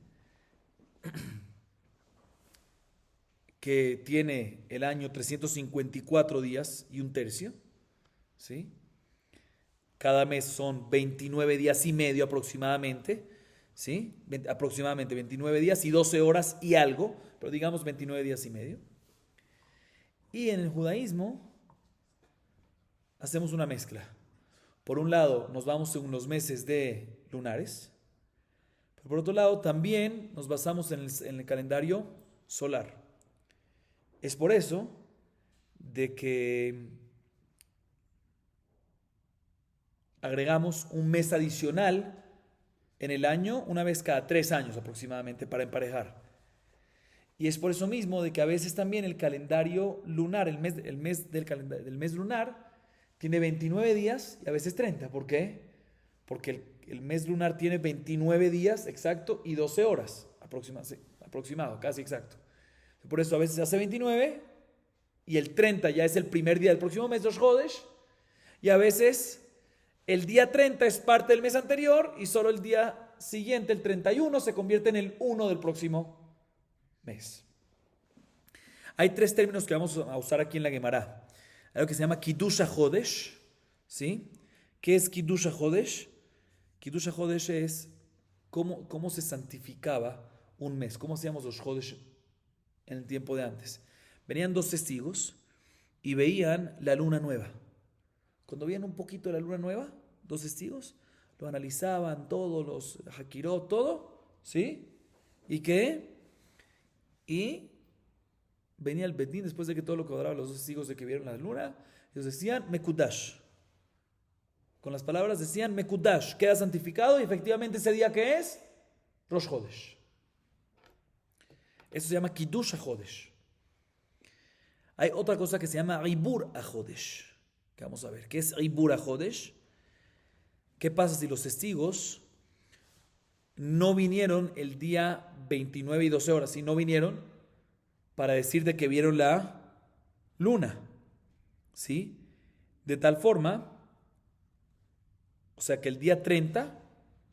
Que tiene el año 354 días y un tercio, ¿sí? Cada mes son 29 días y medio aproximadamente, ¿sí? Aproximadamente 29 días y 12 horas y algo, pero digamos 29 días y medio. Y en el judaísmo hacemos una mezcla. Por un lado nos vamos según los meses de lunares, pero por otro lado también nos basamos en el calendario solar. Es por eso de que agregamos un mes adicional en el año, una vez cada 3 años aproximadamente, para emparejar. Y es por eso mismo de que a veces también el calendario lunar, el mes del mes lunar, tiene 29 días y a veces 30. ¿Por qué? Porque el mes lunar tiene 29 días exacto y 12 horas aproximado, casi exacto. Por eso a veces se hace 29 y el 30 ya es el primer día del próximo mes, Rosh Chodesh, y a veces el día 30 es parte del mes anterior y solo el día siguiente, el 31, se convierte en el 1 del próximo mes. Hay 3 términos que vamos a usar aquí en la Gemara. Hay algo que se llama Kiddush HaJodesh, ¿sí? ¿Qué es Kiddush HaJodesh? Kiddush HaJodesh es cómo se santificaba un mes, cómo hacíamos los Jodesh en el tiempo de antes. Venían 2 testigos y veían la luna nueva. Cuando veían un poquito de la luna nueva, 2 testigos, lo analizaban todos, los Hakirot, todo, ¿sí? ¿Y qué? Y venía el Bedín después de que todo lo cuadraba los 2 testigos de que vieron la luna, ellos decían Mekudash. Con las palabras decían Mekudash, queda santificado, y efectivamente ese día que es Rosh Chodesh. Eso se llama Kiddush HaJodesh. Hay otra cosa que se llama Ibur HaJodesh, que vamos a ver. ¿Qué es Ibur HaJodesh? ¿Qué pasa si los testigos no vinieron el día 29 y 12 horas? Si no vinieron para decir de que vieron la luna, ¿sí? De tal forma, o sea que el día 30,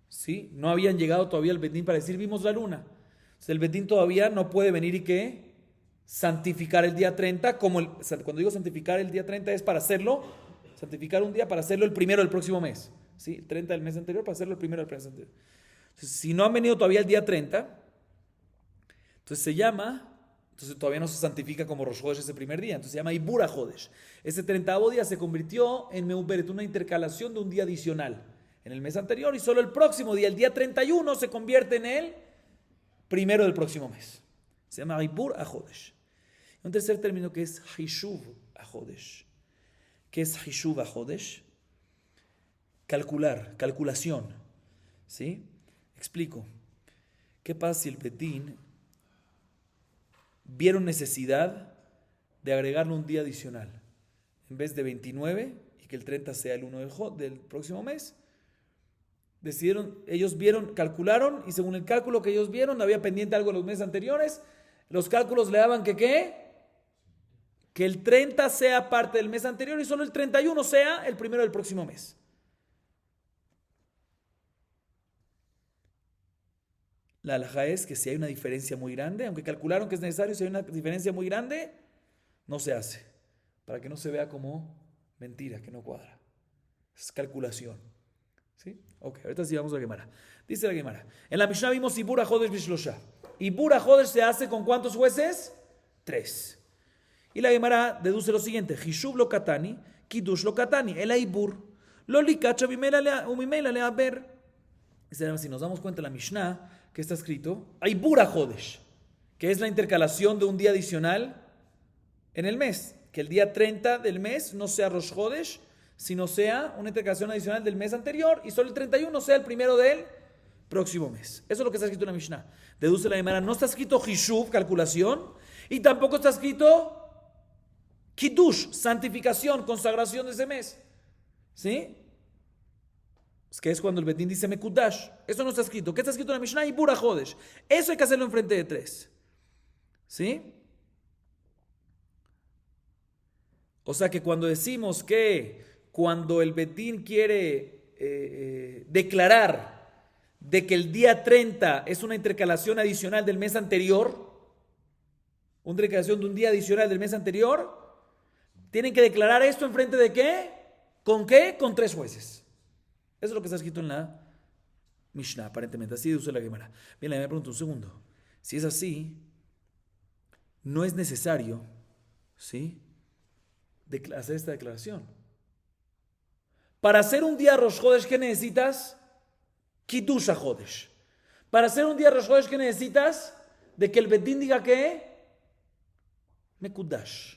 ¿sí? No habían llegado todavía al Bedín para decir vimos la luna. O sea, el Bedín todavía no puede venir y que santificar el día 30, cuando digo santificar el día 30 es para hacerlo, santificar un día para hacerlo el primero del próximo mes, ¿sí? El 30 del mes anterior para hacerlo el primero del mes anterior. Entonces, si no han venido todavía el día 30, entonces todavía no se santifica como Rosh Chodesh ese primer día, entonces se llama Ibur HaJodesh. Ese 30º día se convirtió en Meuberet, una intercalación de un día adicional en el mes anterior, y solo el próximo día, el día 31, se convierte en el primero del próximo mes. Se llama Ibur HaJodesh. Un tercer término que es Hishuv HaJodesh. ¿Qué es Hishuv HaJodesh? Calculación. ¿Sí? Explico. ¿Qué pasa si el Bedín vieron necesidad de agregarle un día adicional? En vez de 29 y que el 30 sea el 1 del próximo mes, ellos vieron, calcularon, y según el cálculo que ellos vieron, había pendiente algo de los meses anteriores. Los cálculos le daban que ¿qué? Que el 30 sea parte del mes anterior y solo el 31 sea el primero del próximo mes. La halajá es que si hay una diferencia muy grande, aunque calcularon que es necesario, si hay una diferencia muy grande, no se hace. Para que no se vea como mentira, que no cuadra. Es calculación. ¿Sí? Ok, ahorita sí vamos a la Gemara. Dice la Gemara. En la Mishnah vimos Ibur HaJodesh Bishlosha. Ibur HaJodesh se hace con ¿cuántos jueces? 3. Y la Gemara deduce lo siguiente. Hishuv lo katani, Kiddush lo katani. El Ibur. Lo likacha umimela le haber. Si nos damos cuenta en la Mishnah, que está escrito Ibur HaJodesh, que es la intercalación de un día adicional en el mes. Que el día 30 del mes no sea Rosh Chodesh, sino sea una intercalación adicional del mes anterior y solo el 31 sea el primero del próximo mes. Eso es lo que está escrito en la Mishnah. Deduce la Gemara, no está escrito Hishuv, calculación, y tampoco está escrito Kiddush, santificación, consagración de ese mes. ¿Sí? Es que es cuando el Betín dice Mekudash. Eso no está escrito. ¿Qué está escrito en la Mishnah? Ibur HaJodesh. Eso hay que hacerlo enfrente de 3. ¿Sí? O sea que cuando decimos que cuando el Betín quiere declarar de que el día 30 es una intercalación adicional del mes anterior, una intercalación de un día adicional del mes anterior, tienen que declarar esto enfrente de ¿qué? ¿Con qué? Con 3 jueces. Eso es lo que está escrito en la Mishnah, aparentemente. Así deduce la Gemara. Bien, me pregunto un segundo. Si es así, no es necesario, ¿sí?, hacer esta declaración. Para hacer un día Rosh Chodesh, ¿qué necesitas? Kiddush HaJodesh. Para hacer un día Rosh Chodesh, ¿qué necesitas? De que el Betín diga ¿qué? Mekudash.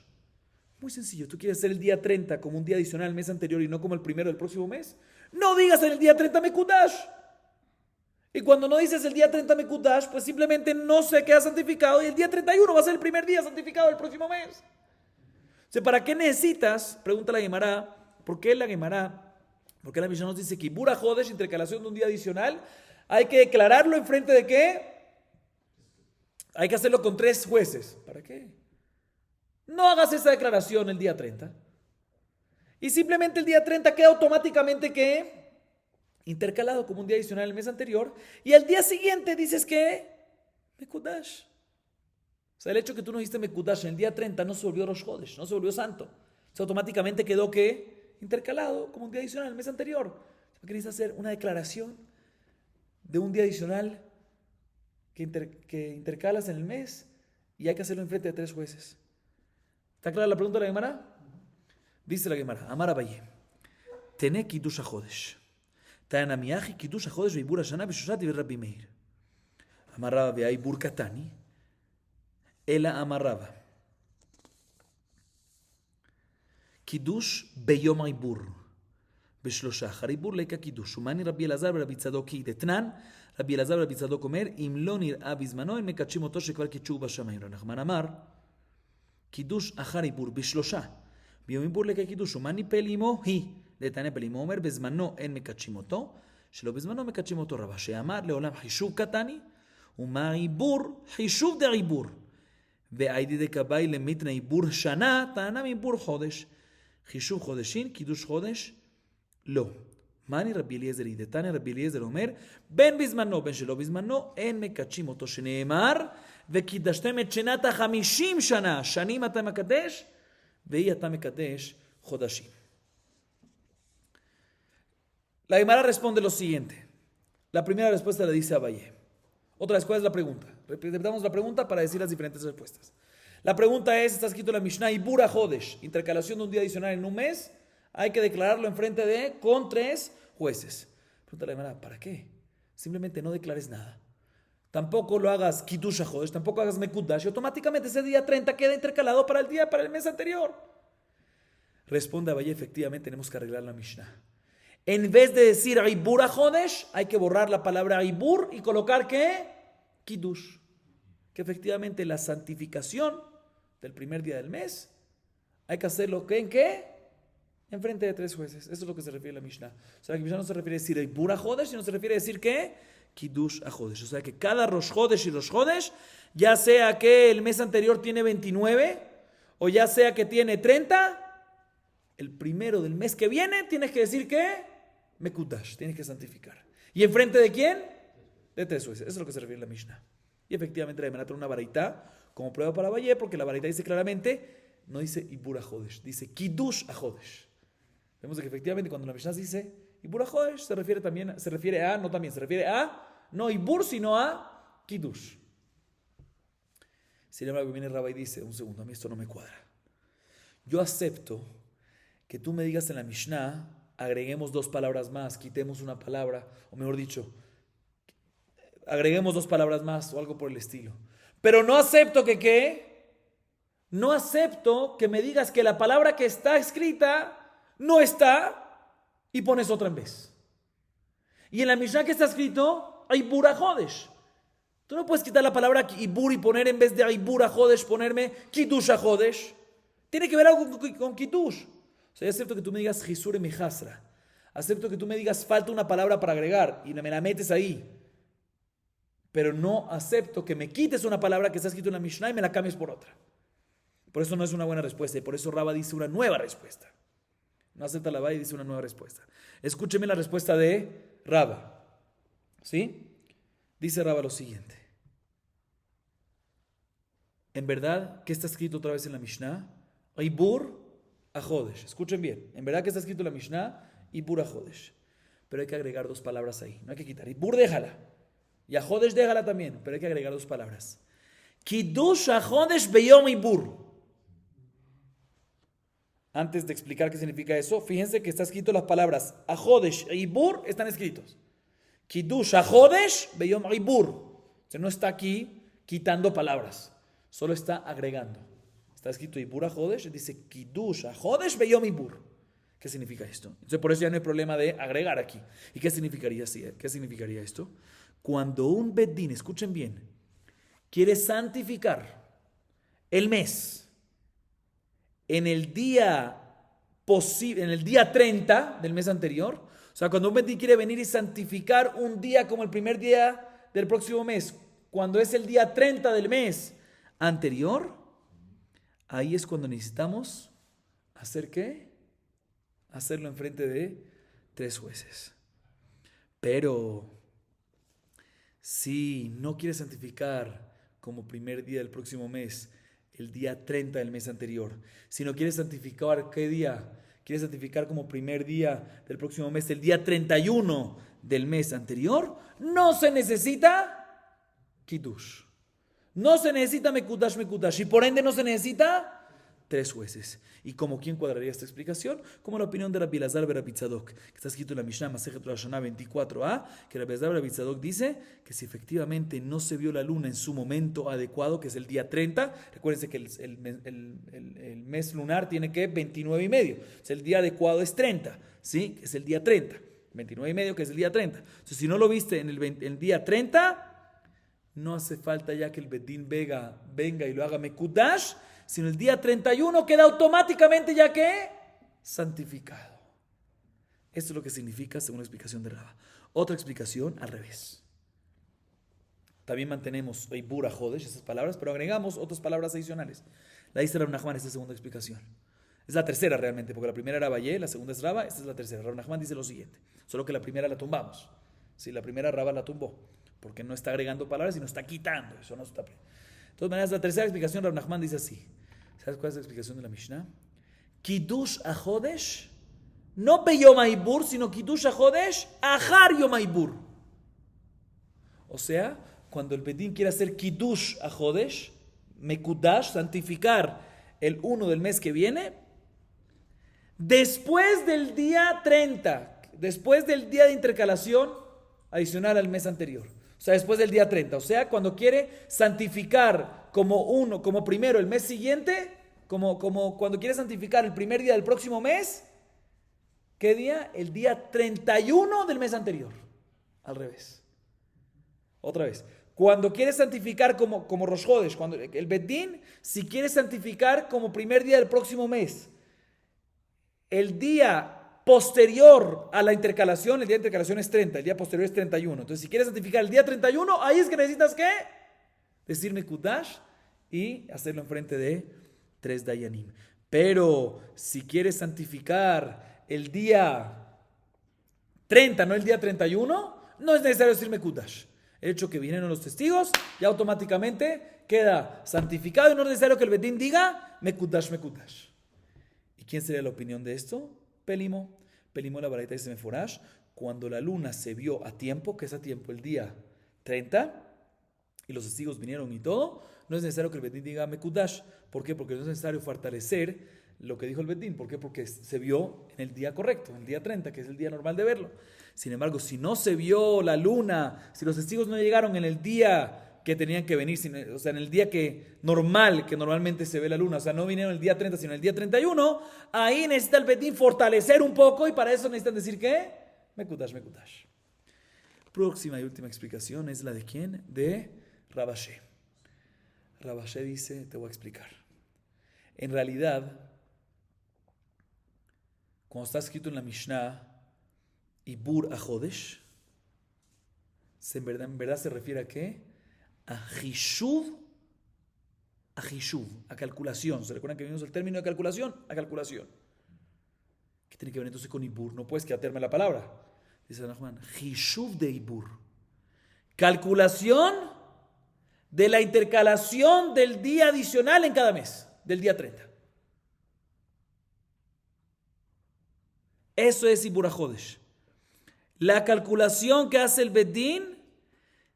Muy sencillo. ¿Tú quieres hacer el día 30 como un día adicional al mes anterior y no como el primero del próximo mes? No digas en el día 30 Mekudash. Y cuando no dices el día 30 Mekudash, pues simplemente no se queda santificado y el día 31 va a ser el primer día santificado del próximo mes. O sea, ¿para qué necesitas? Pregunta la Gemara. ¿Por qué la Gemara? Porque la Mishnah nos dice que Ibur HaJodesh, intercalación de un día adicional, hay que declararlo enfrente de ¿qué? Hay que hacerlo con 3 jueces. ¿Para qué? No hagas esa declaración el día 30. Y simplemente el día 30 queda automáticamente ¿qué? Intercalado como un día adicional el mes anterior. Y al día siguiente dices ¿qué? Mekudash. O sea, el hecho que tú no dijiste Mekudash en el día 30 no se volvió Rosh Chodesh, no se volvió santo. O sea, automáticamente quedó ¿qué? Intercalado como un día adicional el mes anterior. ¿Queréis hacer una declaración de un día adicional que intercalas en el mes y hay que hacerlo enfrente de 3 jueces? ¿Está clara la pregunta de la Gemara? Dice la Gemara, Amar Abaye, Tené Kiddush HaJodesh, Ta'ana Miyahi Kiddush HaJodesh Veibur HaShana B'Shoshati V'Rabbi Meir. Amar Rava Ve'Ibur Katani, Ela Amar Rava, Kiddush Beyom Ibur, B'Shlosha, Haribur Leika Kiddush, Umani Rabbi Elazar Rabbi Tzadok Ki, Detnan, Rabbi Elazar Rabbi Tzadok Omer, Im Lo Nir'a Bizmano, Im Mekachim Oto Shekvar Kitshuu B'Shamayim. Nachman Amar, Kiddush Haribur B'Shlosha, ביום עיבור לקידוש, ומה ניפל עמו היא? לתנא פל עמו אומר, בזמנו אין מקדשים אותו, שלא בזמנו מקדשים אותו רבה, שאמר לעולם חישוב קטני, ומה עיבור? חישוב דעיבור. והיידי דקבאי למיתנא עיבור שנה, טענה מעיבור חודש. חישוב חודשין, קידוש חודש, לא. מאני רבי אליעזר דתניא רבי אליעזר אומר, בין בזמנו, בין שלא בזמנו, אין מקדשים אותו, שנאמר, וקידשתם את שנת 50 שנה, שנים אתה מקדש, Veí a Tamekadesh Jodashim. La Gemara responde lo siguiente. La primera respuesta la dice Abaye. Otra vez, ¿cuál es la pregunta? Repitamos la pregunta para decir las diferentes respuestas. La pregunta es, está escrito en la Mishnah, Ibur HaJodesh, intercalación de un día adicional en un mes, hay que declararlo enfrente de, con 3 jueces. Pregunta la Gemara, ¿para qué? Simplemente no declares nada. Tampoco lo hagas Kiddush HaJodesh, tampoco hagas Mekudash, y automáticamente ese día 30 queda intercalado para el mes anterior. Responde Abaye, efectivamente tenemos que arreglar la Mishnah. En vez de decir Ibur HaJodesh, hay que borrar la palabra Ibur y colocar ¿qué? Kiddush. Que efectivamente la santificación del primer día del mes, hay que hacerlo ¿en qué? enfrente de 3 jueces. Eso es lo que se refiere a la Mishnah. O sea, la Mishnah no se refiere a decir Ibur HaJodesh, sino se refiere a decir ¿qué? Kiddush HaJodesh. O sea, que cada Rosh Hodesh y Rosh Hodesh, ya sea que el mes anterior tiene 29, o ya sea que tiene 30, el primero del mes que viene tienes que decir ¿qué? Mekudash, tienes que santificar. ¿Y enfrente de quién? De 3 jueces. Eso es lo que se refiere a la Mishnah. Y efectivamente la Gemara trae una baraita como prueba para Valle, porque la baraita dice claramente, no dice Ibur HaJodesh, dice Kiddush HaJodesh. Vemos que efectivamente cuando la Mishnah dice Ibur HaJodesh se refiere a, no Ibur, sino a Kiddush. Sin embargo, viene Rabba y dice, un segundo, a mí esto no me cuadra. Yo acepto que tú me digas en la Mishnah, agreguemos 2 palabras más, quitemos una palabra, o mejor dicho, agreguemos 2 palabras más o algo por el estilo. Pero no acepto que ¿qué? No acepto que me digas que la palabra que está escrita no está y pones otra en vez. Y en la Mishnah que está escrito, hay Ibur HaJodesh. Tú no puedes quitar la palabra Ibur y poner en vez de Ibur HaJodesh, ponerme Kiddush HaJodesh. Tiene que ver algo con Kiddush. O sea, yo acepto que tú me digas Jisure mi Hasra. Acepto que tú me digas falta una palabra para agregar y me la metes ahí. Pero no acepto que me quites una palabra que está escrita en la Mishnah y me la cambies por otra. Por eso no es una buena respuesta y por eso Rabba dice una nueva respuesta. No acepta la Rabba y dice una nueva respuesta. Escúcheme la respuesta de Rabba. ¿Sí? Dice Rabba lo siguiente. En verdad, ¿qué está escrito otra vez en la Mishnah? Ibur HaJodesh. Escuchen bien. En verdad que está escrito en la Mishnah, Ibur HaJodesh. Pero hay que agregar 2 palabras ahí. No hay que quitar. Ibur déjala. Y HaJodesh déjala también. Pero hay que agregar 2 palabras. Kiddush HaJodesh beyom Ibur. Antes de explicar qué significa eso, fíjense que está escrito las palabras HaJodesh e Ibur están escritos. Kiddush HaJodesh beyom Ibur. O sea, no está aquí quitando palabras. Solo está agregando. Está escrito Ibur HaJodesh, dice Kiddush HaJodesh beyom Ibur. ¿Qué significa esto? Entonces por eso ya no hay problema de agregar aquí. ¿Y qué significaría esto? Cuando un Beddin, escuchen bien, quiere santificar el mes en el día 30 del mes anterior, o sea, cuando un Beddin quiere venir y santificar un día como el primer día del próximo mes, cuando es el día 30 del mes anterior, ahí es cuando necesitamos ¿hacer qué? Hacerlo enfrente de 3 jueces. Pero si no quieres santificar como primer día del próximo mes, el día 30 del mes anterior, si no quieres santificar, ¿qué día? ¿Quieres santificar como primer día del próximo mes, el día 31 del mes anterior? No se necesita Kiddush. No se necesita Mekudash. Y por ende no se necesita 3 jueces. ¿Y como quién cuadraría esta explicación? Como la opinión de Rabbi Elazar ben Rabbi Tzadok, que está escrito en la Mishnah Masejet Rosh Hashanah 24a, que Rabbi Elazar ben Rabbi Tzadok dice que si efectivamente no se vio la luna en su momento adecuado, que es el día 30, recuérdense que el mes lunar tiene que 29 y medio. O sea, el día adecuado es 30, ¿sí? Es el día 30. 29 y medio, que es el día 30. Entonces, si no lo viste en el día 30, no hace falta ya que el Beddin venga y lo haga Mekudash, sino el día 31 queda automáticamente ya que santificado. Esto es lo que significa según la explicación de Rabba. Otra explicación al revés. También mantenemos Ibur HaJodesh, esas palabras, pero agregamos otras palabras adicionales. La dice Rav Nachman, esta es la segunda explicación. Es la tercera realmente, porque la primera era Valle, la segunda es Rabba, esta es la tercera. Rav Nachman dice lo siguiente, solo que la primera la tumbamos. Sí, la primera Rabba la tumbó, porque no está agregando palabras, sino está quitando. Eso no está. De todas maneras, la tercera explicación, Rav Nachman dice así. ¿Sabes cuál es la explicación de la Mishnah? Kiddush HaJodesh, no beyom Ibur, sino Kiddush HaJodesh, achar yom Ibur. O sea, cuando el Beddin quiere hacer Kiddush HaJodesh, Mekudash, santificar el 1 del mes que viene, después del día 30, después del día de intercalación adicional al mes anterior. O sea, después del día 30. O sea, cuando quiere santificar como primero el mes siguiente, como cuando quiere santificar el primer día del próximo mes, ¿qué día? El día 31 del mes anterior. Al revés. Otra vez. Cuando quiere santificar como Rosh Hodesh, cuando el Beddin, si quiere santificar como primer día del próximo mes, el día posterior a la intercalación, el día de intercalación es 30, el día posterior es 31. Entonces, si quieres santificar el día 31, ahí es que necesitas ¿qué? Decir Mekudash y hacerlo enfrente de 3 Dayanim. Pero si quieres santificar el día 30, no el día 31, no es necesario decir Mekudash. El hecho que vinieron los testigos ya automáticamente queda santificado y no es necesario que el Bedín diga Mekudash, Mekudash. ¿Y quién sería la opinión de esto? Pelimo. Pelimo la baraita dice Meforash, cuando la luna se vio a tiempo, que es a tiempo el día 30, y los testigos vinieron y todo, no es necesario que el Bedín diga Mekudash. ¿Por qué? Porque no es necesario fortalecer lo que dijo el Bedín. ¿Por qué? Porque se vio en el día correcto, en el día 30, que es el día normal de verlo. Sin embargo, si no se vio la luna, si los testigos no llegaron en el día que tenían que venir, o sea, en el día que normalmente se ve la luna, o sea, no vinieron el día 30, sino el día 31, ahí necesita el Bedín fortalecer un poco y para eso necesitan decir ¿qué? Mekudash, Mekudash. Próxima y última explicación es la de ¿quién? De Rabashé. Rabashé dice, te voy a explicar. En realidad, cuando está escrito en la Mishnah, Ibur Ajodesh, en verdad se refiere a ¿qué? A Hishuv, a calculación. ¿Se recuerdan que vimos el término de calculación? A calculación. ¿Qué tiene que ver entonces con Ibur? No puedes quedarme la palabra. Dice Juan, Hishuv de Ibur. Calculación de la intercalación del día adicional en cada mes, del día 30. Eso es Ibur HaJodesh. La calculación que hace el Bedín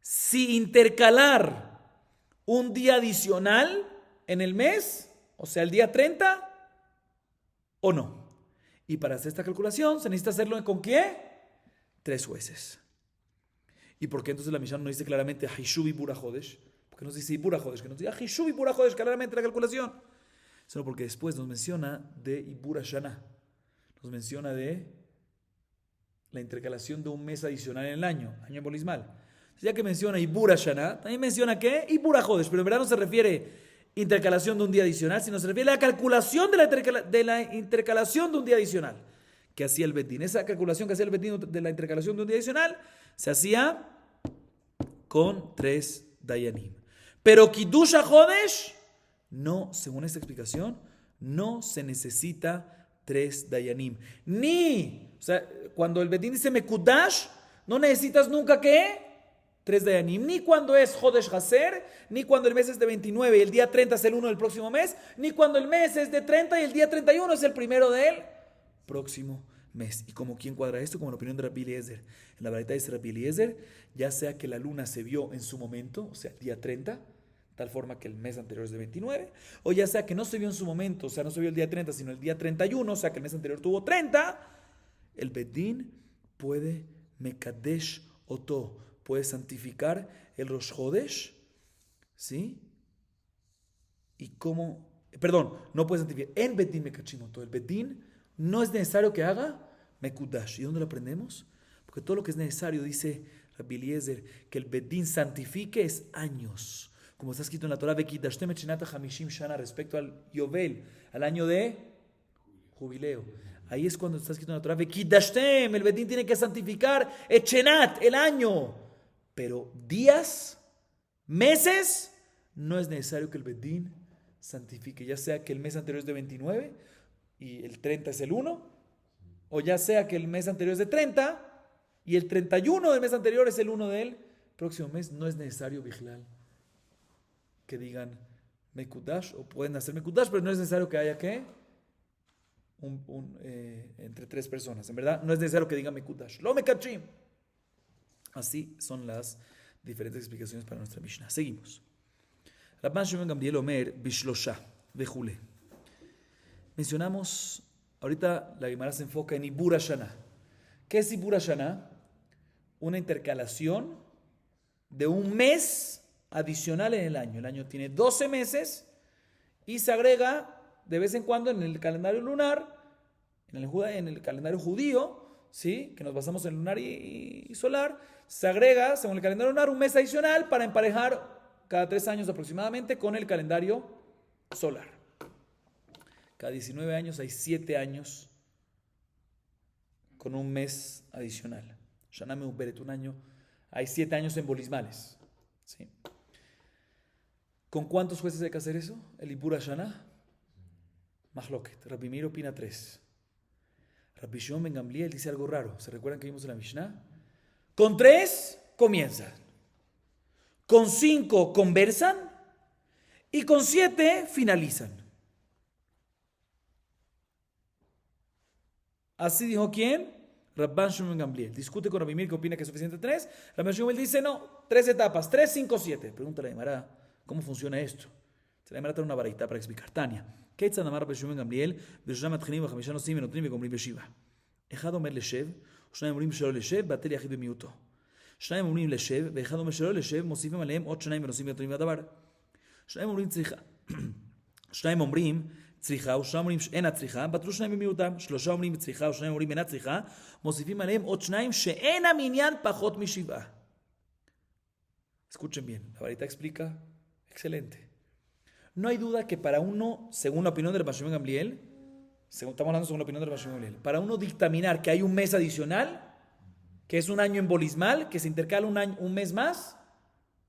si intercalar un día adicional en el mes, o sea, el día 30, o no. Y para hacer esta calculación se necesita hacerlo ¿con qué? 3 jueces. ¿Y por qué entonces la Mishnah no dice claramente Hishuv Ibur HaJodesh? ¿Por qué no dice Ibur HaJodesh? Que nos diga Hishuv Ibur HaJodesh claramente la calculación. Sino porque después nos menciona de Ibur HaShana. Nos menciona de la intercalación de un mes adicional en el año bolismal. Ya que menciona Ibur HaShana, también menciona ¿qué? Ibur HaJodesh, pero en verdad no se refiere intercalación de un día adicional, sino se refiere a la calculación de la intercalación de un día adicional que hacía el Bedín. Esa calculación que hacía el Bedín de la intercalación de un día adicional se hacía con 3 Dayanim. Pero Kiddush HaJodesh, no, según esta explicación, no se necesita 3 Dayanim. O sea, cuando el Bedín dice Mekudash, no necesitas nunca ¿qué? 3 Dayanim. Ni cuando es Jodesh Haser, ni cuando el mes es de 29 y el día 30 es el 1 del próximo mes, ni cuando el mes es de 30 y el día 31 es el primero del próximo mes. ¿Y como quién cuadra esto? Como la opinión de Rabbi Eliezer. En la verdad dice Rabbi Eliezer, ya sea que la luna se vio en su momento, o sea, el día 30, tal forma que el mes anterior es de 29, o ya sea que no se vio en su momento, o sea, no se vio el día 30, sino el día 31, o sea, que el mes anterior tuvo 30, el Bedín puede Mekadesh Oto, puede santificar el Rosh Hodesh, ¿sí? Y cómo, perdón, no puede santificar, en Bedín Mekachim Oto, el Bedín no es necesario que haga Mekudash. ¿Y dónde lo aprendemos? Porque todo lo que es necesario, dice Rabbi Eliezer, que el Bedín santifique es años. Como está escrito en la Torah, Vekidashtem Echinata Hamishim Shana, respecto al Yovel, al año de jubileo. Ahí es cuando está escrito en la Torah, Vekidashtem, el Bedín tiene que santificar Echenat, el año. Pero días, meses, no es necesario que el Bedín santifique. Ya sea que el mes anterior es de 29 y el 30 es el 1, o ya sea que el mes anterior es de 30 y el 31 del mes anterior es el 1 del próximo mes, no es necesario vigilar que digan Mekudash, o pueden hacer Mekudash, pero no es necesario que haya ¿qué? Entre 3 personas. En verdad, no es necesario que digan Mekudash. Lo Mekachim. Así son las diferentes explicaciones para nuestra Mishnah. Seguimos. Rabban Shimon Gamliel Omer Bishlosha Vejule. Mencionamos, ahorita la Gemara se enfoca en Ibur HaShana. ¿Qué es Ibur HaShana? Una intercalación de un mes adicional en el año. El año tiene 12 meses y se agrega de vez en cuando en el calendario lunar, en el calendario judío, ¿sí? Que nos basamos en lunar y solar, se agrega, según el calendario lunar, un mes adicional para emparejar cada 3 años aproximadamente con el calendario solar. Cada 19 años hay 7 años con un mes adicional. Shana Meuberet, un año. Hay 7 años embolismales. ¿Sí? ¿Con cuántos jueces hay que hacer eso? El Ibura Shana. Mahloket. Rabbi Meir opina 3. Rabbi Shimon ben Gamliel dice algo raro. ¿Se recuerdan que vimos en la Mishnah? Con 3 comienzan. Con 5 conversan. Y con 7 finalizan. Así dijo ¿quién? Rabban Shimon ben Gamliel. Discute con Rabbi Meir que opina que es suficiente 3. Rabban Shimon dice no, 3 etapas. 3, 5, 7. Pregúntale a Gemara, ¿cómo funciona esto? Se le trae una varita para explicar. Tania. כיצד אמר רבי שמעון גמליאל, בשלושה מתחילים וחמישה נוסעים ונותנים וגומרים בשבעה. אחד אומר לשב, ושניים אומרים שלא לשב, בטל יחיד במיעוטו. שניים אומרים לשב, ואחד אומר שלא לשב, מוסיפים עליהם עוד שניים ונוסעים ונותנים בדבר. שניים אומרים צריכה, ושניים אומרים אין הצריכה, בטלו שניים במיעוטם. שלושה אומרים צריכה, ושניים אומרים אין הצריכה, מוסיפים עליהם עוד שניים שאין המניין פחות משבעה. Escuchen bien, la varita explica, excelente. No hay duda que para uno, según la opinión de Rabbi Shimon Gamliel, estamos hablando según la opinión de Rabbi Shimon Gamliel, para uno dictaminar que hay un mes adicional, que es un año embolismal, que se intercala un mes más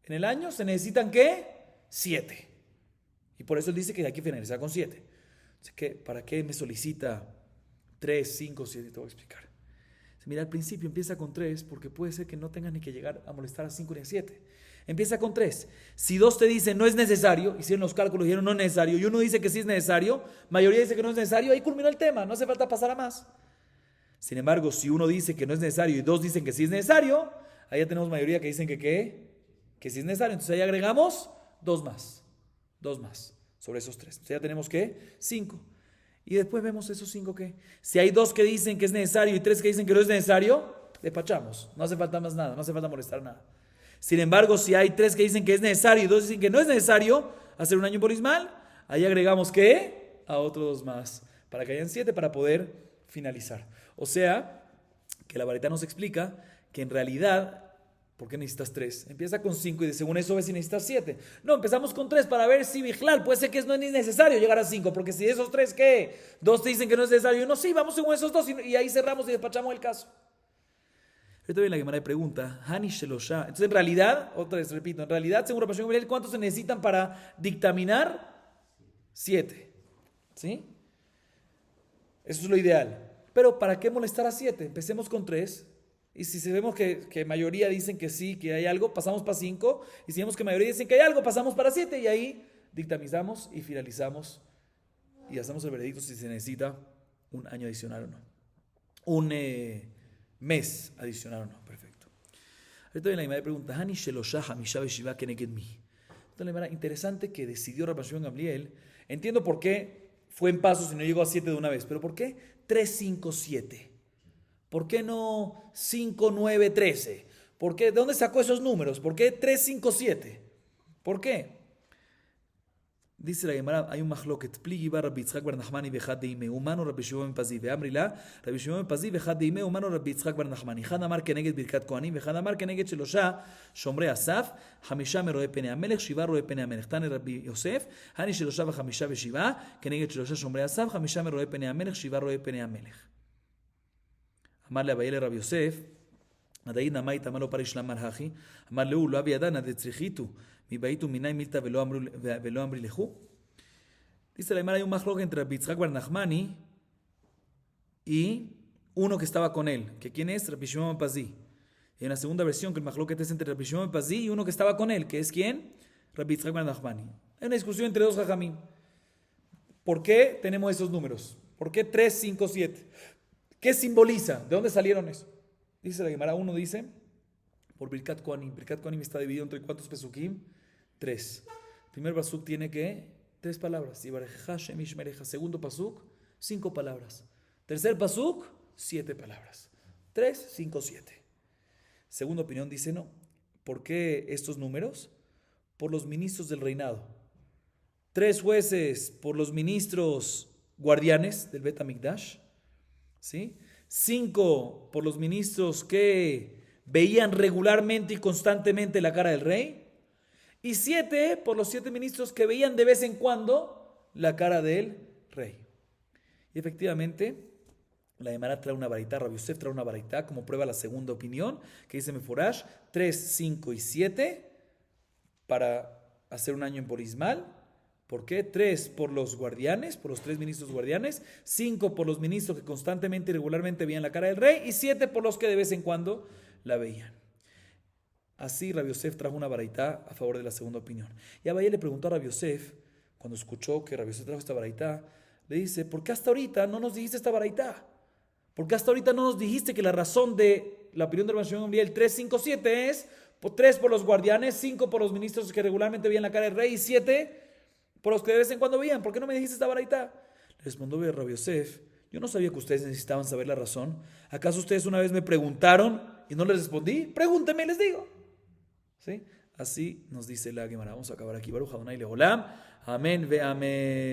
en el año, se necesitan ¿qué? 7. Y por eso él dice que hay que finalizar con 7. Así que, ¿para qué me solicita 3, 5, 7? Te voy a explicar. Mira, al principio empieza con 3 porque puede ser que no tengas ni que llegar a molestar a 5 ni a 7. Empieza con 3. Si 2 te dicen no es necesario, hicieron los cálculos y dijeron no es necesario, y uno dice que sí es necesario, mayoría dice que no es necesario, ahí culminó el tema, no hace falta pasar a más. Sin embargo, si uno dice que no es necesario y 2 dicen que sí es necesario, ahí ya tenemos mayoría que dicen que sí es necesario. Entonces ahí agregamos 2 más sobre esos 3. Entonces ya tenemos ¿qué? 5. Y después vemos esos 5 que, si hay 2 que dicen que es necesario y 3 que dicen que no es necesario, despachamos, no hace falta más nada, no hace falta molestar nada. Sin embargo, si hay 3 que dicen que es necesario y 2 dicen que no es necesario hacer un año embolismal, ahí agregamos ¿qué? A otros 2 más, para que hayan 7 para poder finalizar. O sea, que la varita nos explica que en realidad, ¿por qué necesitas 3? Empieza con 5 y según eso ves si necesitas 7. No, empezamos con 3 para ver si Bijlal, puede ser que no es ni necesario llegar a 5, porque si de esos 3, ¿qué? 2 te dicen que no es necesario y uno sí, vamos según esos 2 y ahí cerramos y despachamos el caso. Ahorita viene la Gemara y pregunta, Hani Shelosha. Entonces, en realidad, otra vez repito, en realidad, según Rabbi Shimon Gamliel, ¿cuántos se necesitan para dictaminar? 7. ¿Sí? Eso es lo ideal. Pero, ¿para qué molestar a 7? Empecemos con 3. Y si vemos que mayoría dicen que sí, que hay algo, pasamos para 5. Y si vemos que mayoría dicen que hay algo, pasamos para 7. Y ahí dictaminamos y finalizamos. Y hacemos el veredicto si se necesita un año adicional o no. Un mes adicional o no. Perfecto. Ahorita viene la Gemara y pregunta, Hani Sheloshah Hamisha Beshiva Keneged Mi. Entonces la Gemara, interesante que decidió Rabbi Shimon Gamliel. Entiendo por qué fue en pasos y no llegó a 7 de una vez. Pero ¿por qué 3, 5, 7? ¿Por qué no 5, 9, 13? ¿Por qué? ¿De dónde sacó esos números? ¿Por qué 3, 5, 7? ¿Por qué? Dice la Gemara, hay un mahloket. Pligi bar Rabbi Yitzchak bar Nachmani vechad deime, humano Rabbi Shimon ben Pazi. Ve'amri la, Rabbi Shimon ben Pazi vechad deime, humano Rabbi Yitzchak bar Nachmani. אחד אמר כנגד ברכת כהנים, ואחד אמר כנגד שלושה שומרי אסף, 5 מרואי פני המלך, 7 רואי פני המלך. תנא רבי יוסף, הני 3 ו5 ו7, כנגד 3 שומרי אסף, 5 מרואי פני המלך, 7 רואי פני המלך. אמר לאביי לרבי יוסף, עדיין נמית אמר לו פריש למר הכי, אמר לו לא אבי ידענה דצריכיתו, מבעיתו מיני מילתא ולא אמרי לכו. Dice la Gemara, hay un mahloket entre Rabbi Yitzchak bar Nachmani y uno que estaba con él. ¿Que quién es? Rabbi Shimon ben Pazi. Y en la segunda versión, que el mahloket es entre Rabbi Shimon ben Pazi y uno que estaba con él. ¿Que es quién? Rabbi Yitzchak bar Nachmani. Hay una discusión entre 2 jajamim. ¿Por qué tenemos esos números? ¿Por qué 3, 5, 7? ¿Qué simboliza? ¿De dónde salieron eso? Dice la Gemara, uno dice, por Birkat Kohanim. Birkat Kohanim está dividido entre ¿cuántos pesukim? 3. El primer pasuk tiene que 3 palabras. Segundo pasuk, 5 palabras. Tercer pasuk, 7 palabras. 3, 5, 7. Segunda opinión dice no. ¿Por qué estos números? Por los ministros del reinado. 3 jueces por los ministros guardianes del Bet HaMikdash. ¿Sí? 5 por los ministros que veían regularmente y constantemente la cara del rey. Y 7 por los 7 ministros que veían de vez en cuando la cara del rey. Y efectivamente, La Gemara trae una baraita, Rabbi Yosef trae una baraita como prueba la segunda opinión, que dice Meforash, 3, 5 y 7 para hacer un año en Borismal. ¿Por qué? 3 por los guardianes, por los 3 ministros guardianes, 5 por los ministros que constantemente y regularmente veían la cara del rey, y 7 por los que de vez en cuando la veían. Así Rabbi Yosef trajo una baraita a favor de la segunda opinión. Y Abaye le preguntó a Rabbi Yosef, cuando escuchó que Rabbi Yosef trajo esta baraita, le dice, ¿por qué hasta ahorita no nos dijiste esta baraita? ¿Por qué hasta ahorita no nos dijiste que la razón de la opinión de Rabbi Shimon Gamliel 3, 5, 7 es 3 por los guardianes, 5 por los ministros que regularmente veían la cara del rey y 7 por los que de vez en cuando veían? ¿Por qué no me dijiste esta baraita? Le respondió Rabbi Yosef, yo no sabía que ustedes necesitaban saber la razón. ¿Acaso ustedes una vez me preguntaron y no les respondí? Pregúntenme y les digo. ¿Sí? Así nos dice la Gemara. Vamos a acabar aquí. Baruch Adonai Leolam. Amén ve amén.